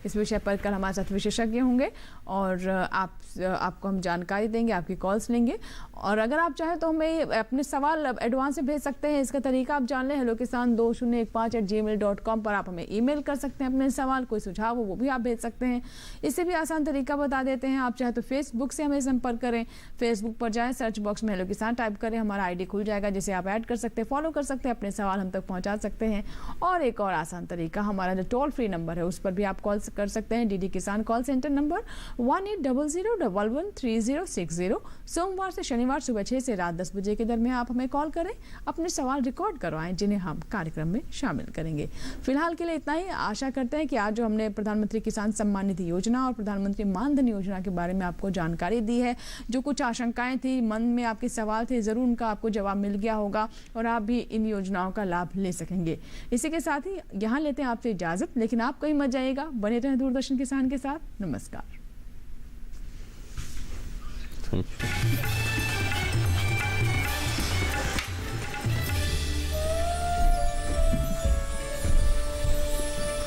इस विषय पर कल हमारे साथ विशेषज्ञ होंगे और आपको हम जानकारी देंगे, आपकी कॉल्स लेंगे और अगर आप चाहें तो हमें अपने सवाल एडवांस में भेज सकते हैं। इसका तरीका आप जान लें, hellokisan2015@gmail.com पर आप हमें ईमेल कर सकते हैं अपने सवाल, कोई सुझाव हो वो भी आप भेज सकते हैं। इससे भी आसान तरीका बता देते हैं, आप चाहे तो फेसबुक से हमें संपर्क करें। फेसबुक पर जाएँ, सर्च बॉक्स में हेलो किसान टाइप करें, हमारा ID खुल जाएगा जिसे आप ऐड कर सकते हैं, फॉलो कर सकते हैं, अपने सवाल हम तक पहुँचा सकते हैं। और एक और आसान तरीका, हमारा जो टोल फ्री नंबर है उस पर भी आप कॉल कर सकते हैं। DD किसान कॉल सेंटर नंबर 1800113060। सोमवार से शनिवार सुबह 6 से रात 10 बजे के दरमियान आप हमें कॉल करें, अपने सवाल रिकॉर्ड करवाएं जिन्हें हम कार्यक्रम में शामिल करेंगे। फिलहाल के लिए इतना ही। आशा करते हैं कि आज जो हमने प्रधानमंत्री किसान सम्मान निधि योजना और प्रधानमंत्री मानधन योजना के बारे में आपको जानकारी दी है, जो कुछ आशंकाएं थी, मन में आपके सवाल थे, जरूर उनका आपको जवाब मिल गया होगा और आप भी इन योजनाओं का लाभ ले सकेंगे। इसी के साथ ही यहाँ लेते हैं आपसे इजाजत, लेकिन आप कहीं मत जाइएगा, बने रहें दूरदर्शन किसान के साथ। नमस्कार।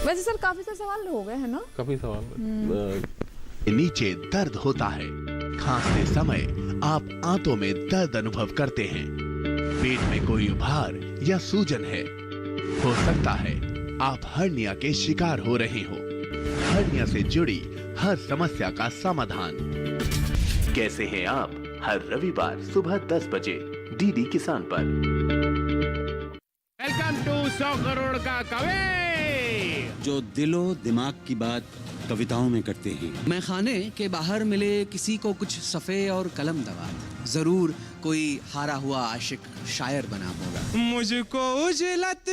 वैसे सर काफी से सवाल हो गए हैं ना? काफी सवाल नीचे दर्द होता है, खांसते समय आप आंतों में दर्द अनुभव करते हैं, पेट में कोई उभार या सूजन है, हो सकता है आप हर्निया के शिकार हो रहे हो। हर्निया से जुड़ी हर समस्या का समाधान कैसे हैं आप? हर रविवार सुबह 10 बजे DD किसान पर। वेलकम टू 100 करोड़ का कवि, जो दिलो दिमाग की बात कविताओं में करते हैं। मैं खाने के बाहर मिले किसी को कुछ सफ़े और कलम दवात, जरूर कोई हारा हुआ आशिक शायर बना होगा। मुझको उजलत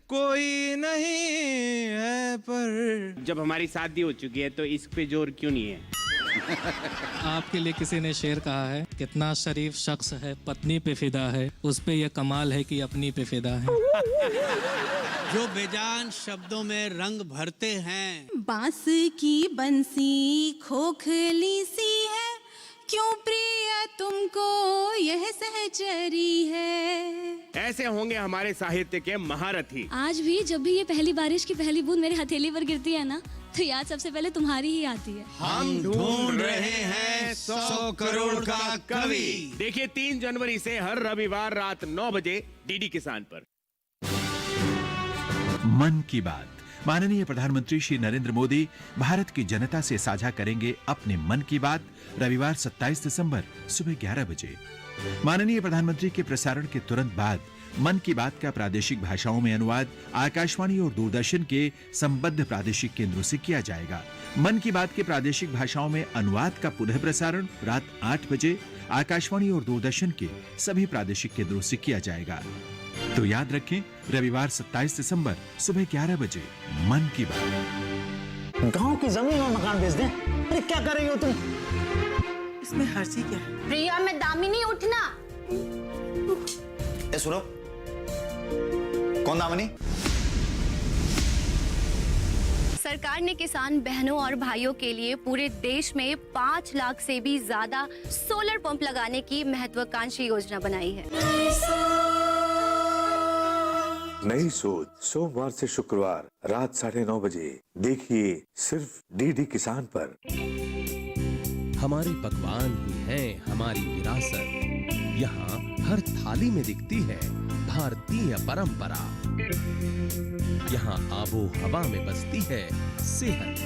कोई नहीं है, पर जब हमारी शादी हो चुकी है तो इस पे जोर क्यों नहीं है? आपके लिए किसी ने शेर कहा है, कितना शरीफ शख्स है पत्नी पे फिदा है, उस पे ये कमाल है कि अपनी पे फिदा है। जो बेजान शब्दों में रंग भरते हैं। बांस की बंसी खोखली सी है, क्यों प्रिय तुमको यह सहचरी है। ऐसे होंगे हमारे साहित्य के महारथी। आज भी जब भी ये पहली बारिश की पहली बूंद मेरी हथेली पर गिरती है ना, तो याद सबसे पहले तुम्हारी ही आती है। हम ढूंढ रहे हैं 100 करोड़ का कवि। देखिए 3 जनवरी से हर रविवार रात 9 बजे DD किसान पर। मन की बात। माननीय प्रधानमंत्री श्री नरेंद्र मोदी भारत की जनता से साझा करेंगे अपने मन की बात रविवार 27 दिसंबर सुबह 11 बजे। माननीय प्रधानमंत्री के प्रसारण के तुरंत बाद मन की बात का प्रादेशिक भाषाओं में अनुवाद आकाशवाणी और दूरदर्शन के संबद्ध प्रादेशिक केंद्रों से किया जाएगा। मन की बात के प्रादेशिक भाषाओं में अनुवाद का पुनः प्रसारण रात 8 बजे आकाशवाणी और दूरदर्शन के सभी प्रादेशिक केंद्रों से किया जाएगा। तो याद रखें, रविवार 27 दिसंबर सुबह 11 बजे मन की बात। गांव की जमीन और मकान बेच दें? अरे क्या कर रही हो तुम? इसमें हर्षी क्या है? प्रिया में दामिनी उठना। ए सुनो, कौन दामिनी? सरकार ने किसान बहनों और भाइयों के लिए पूरे देश में 5 लाख से भी ज्यादा सोलर पंप लगाने की महत्वाकांक्षी योजना बनाई है। नई सोच सोमवार से शुक्रवार रात 9:30 बजे देखिए सिर्फ DD किसान पर। हमारे पकवान ही है हैं हमारी विरासत। यहाँ हर थाली में दिखती है भारतीय परंपरा। यहाँ आबो हवा में बसती है सेहत।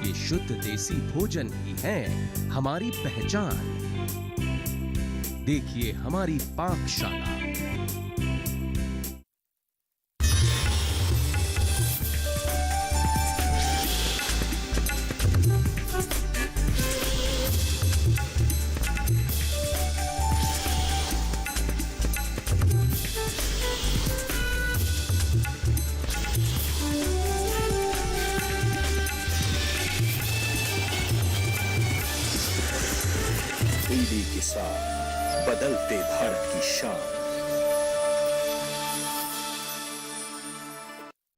ये शुद्ध देसी भोजन ही है हमारी पहचान। देखिए हमारी पाकशाला। डीडी किसान, बदलते भारत की शान।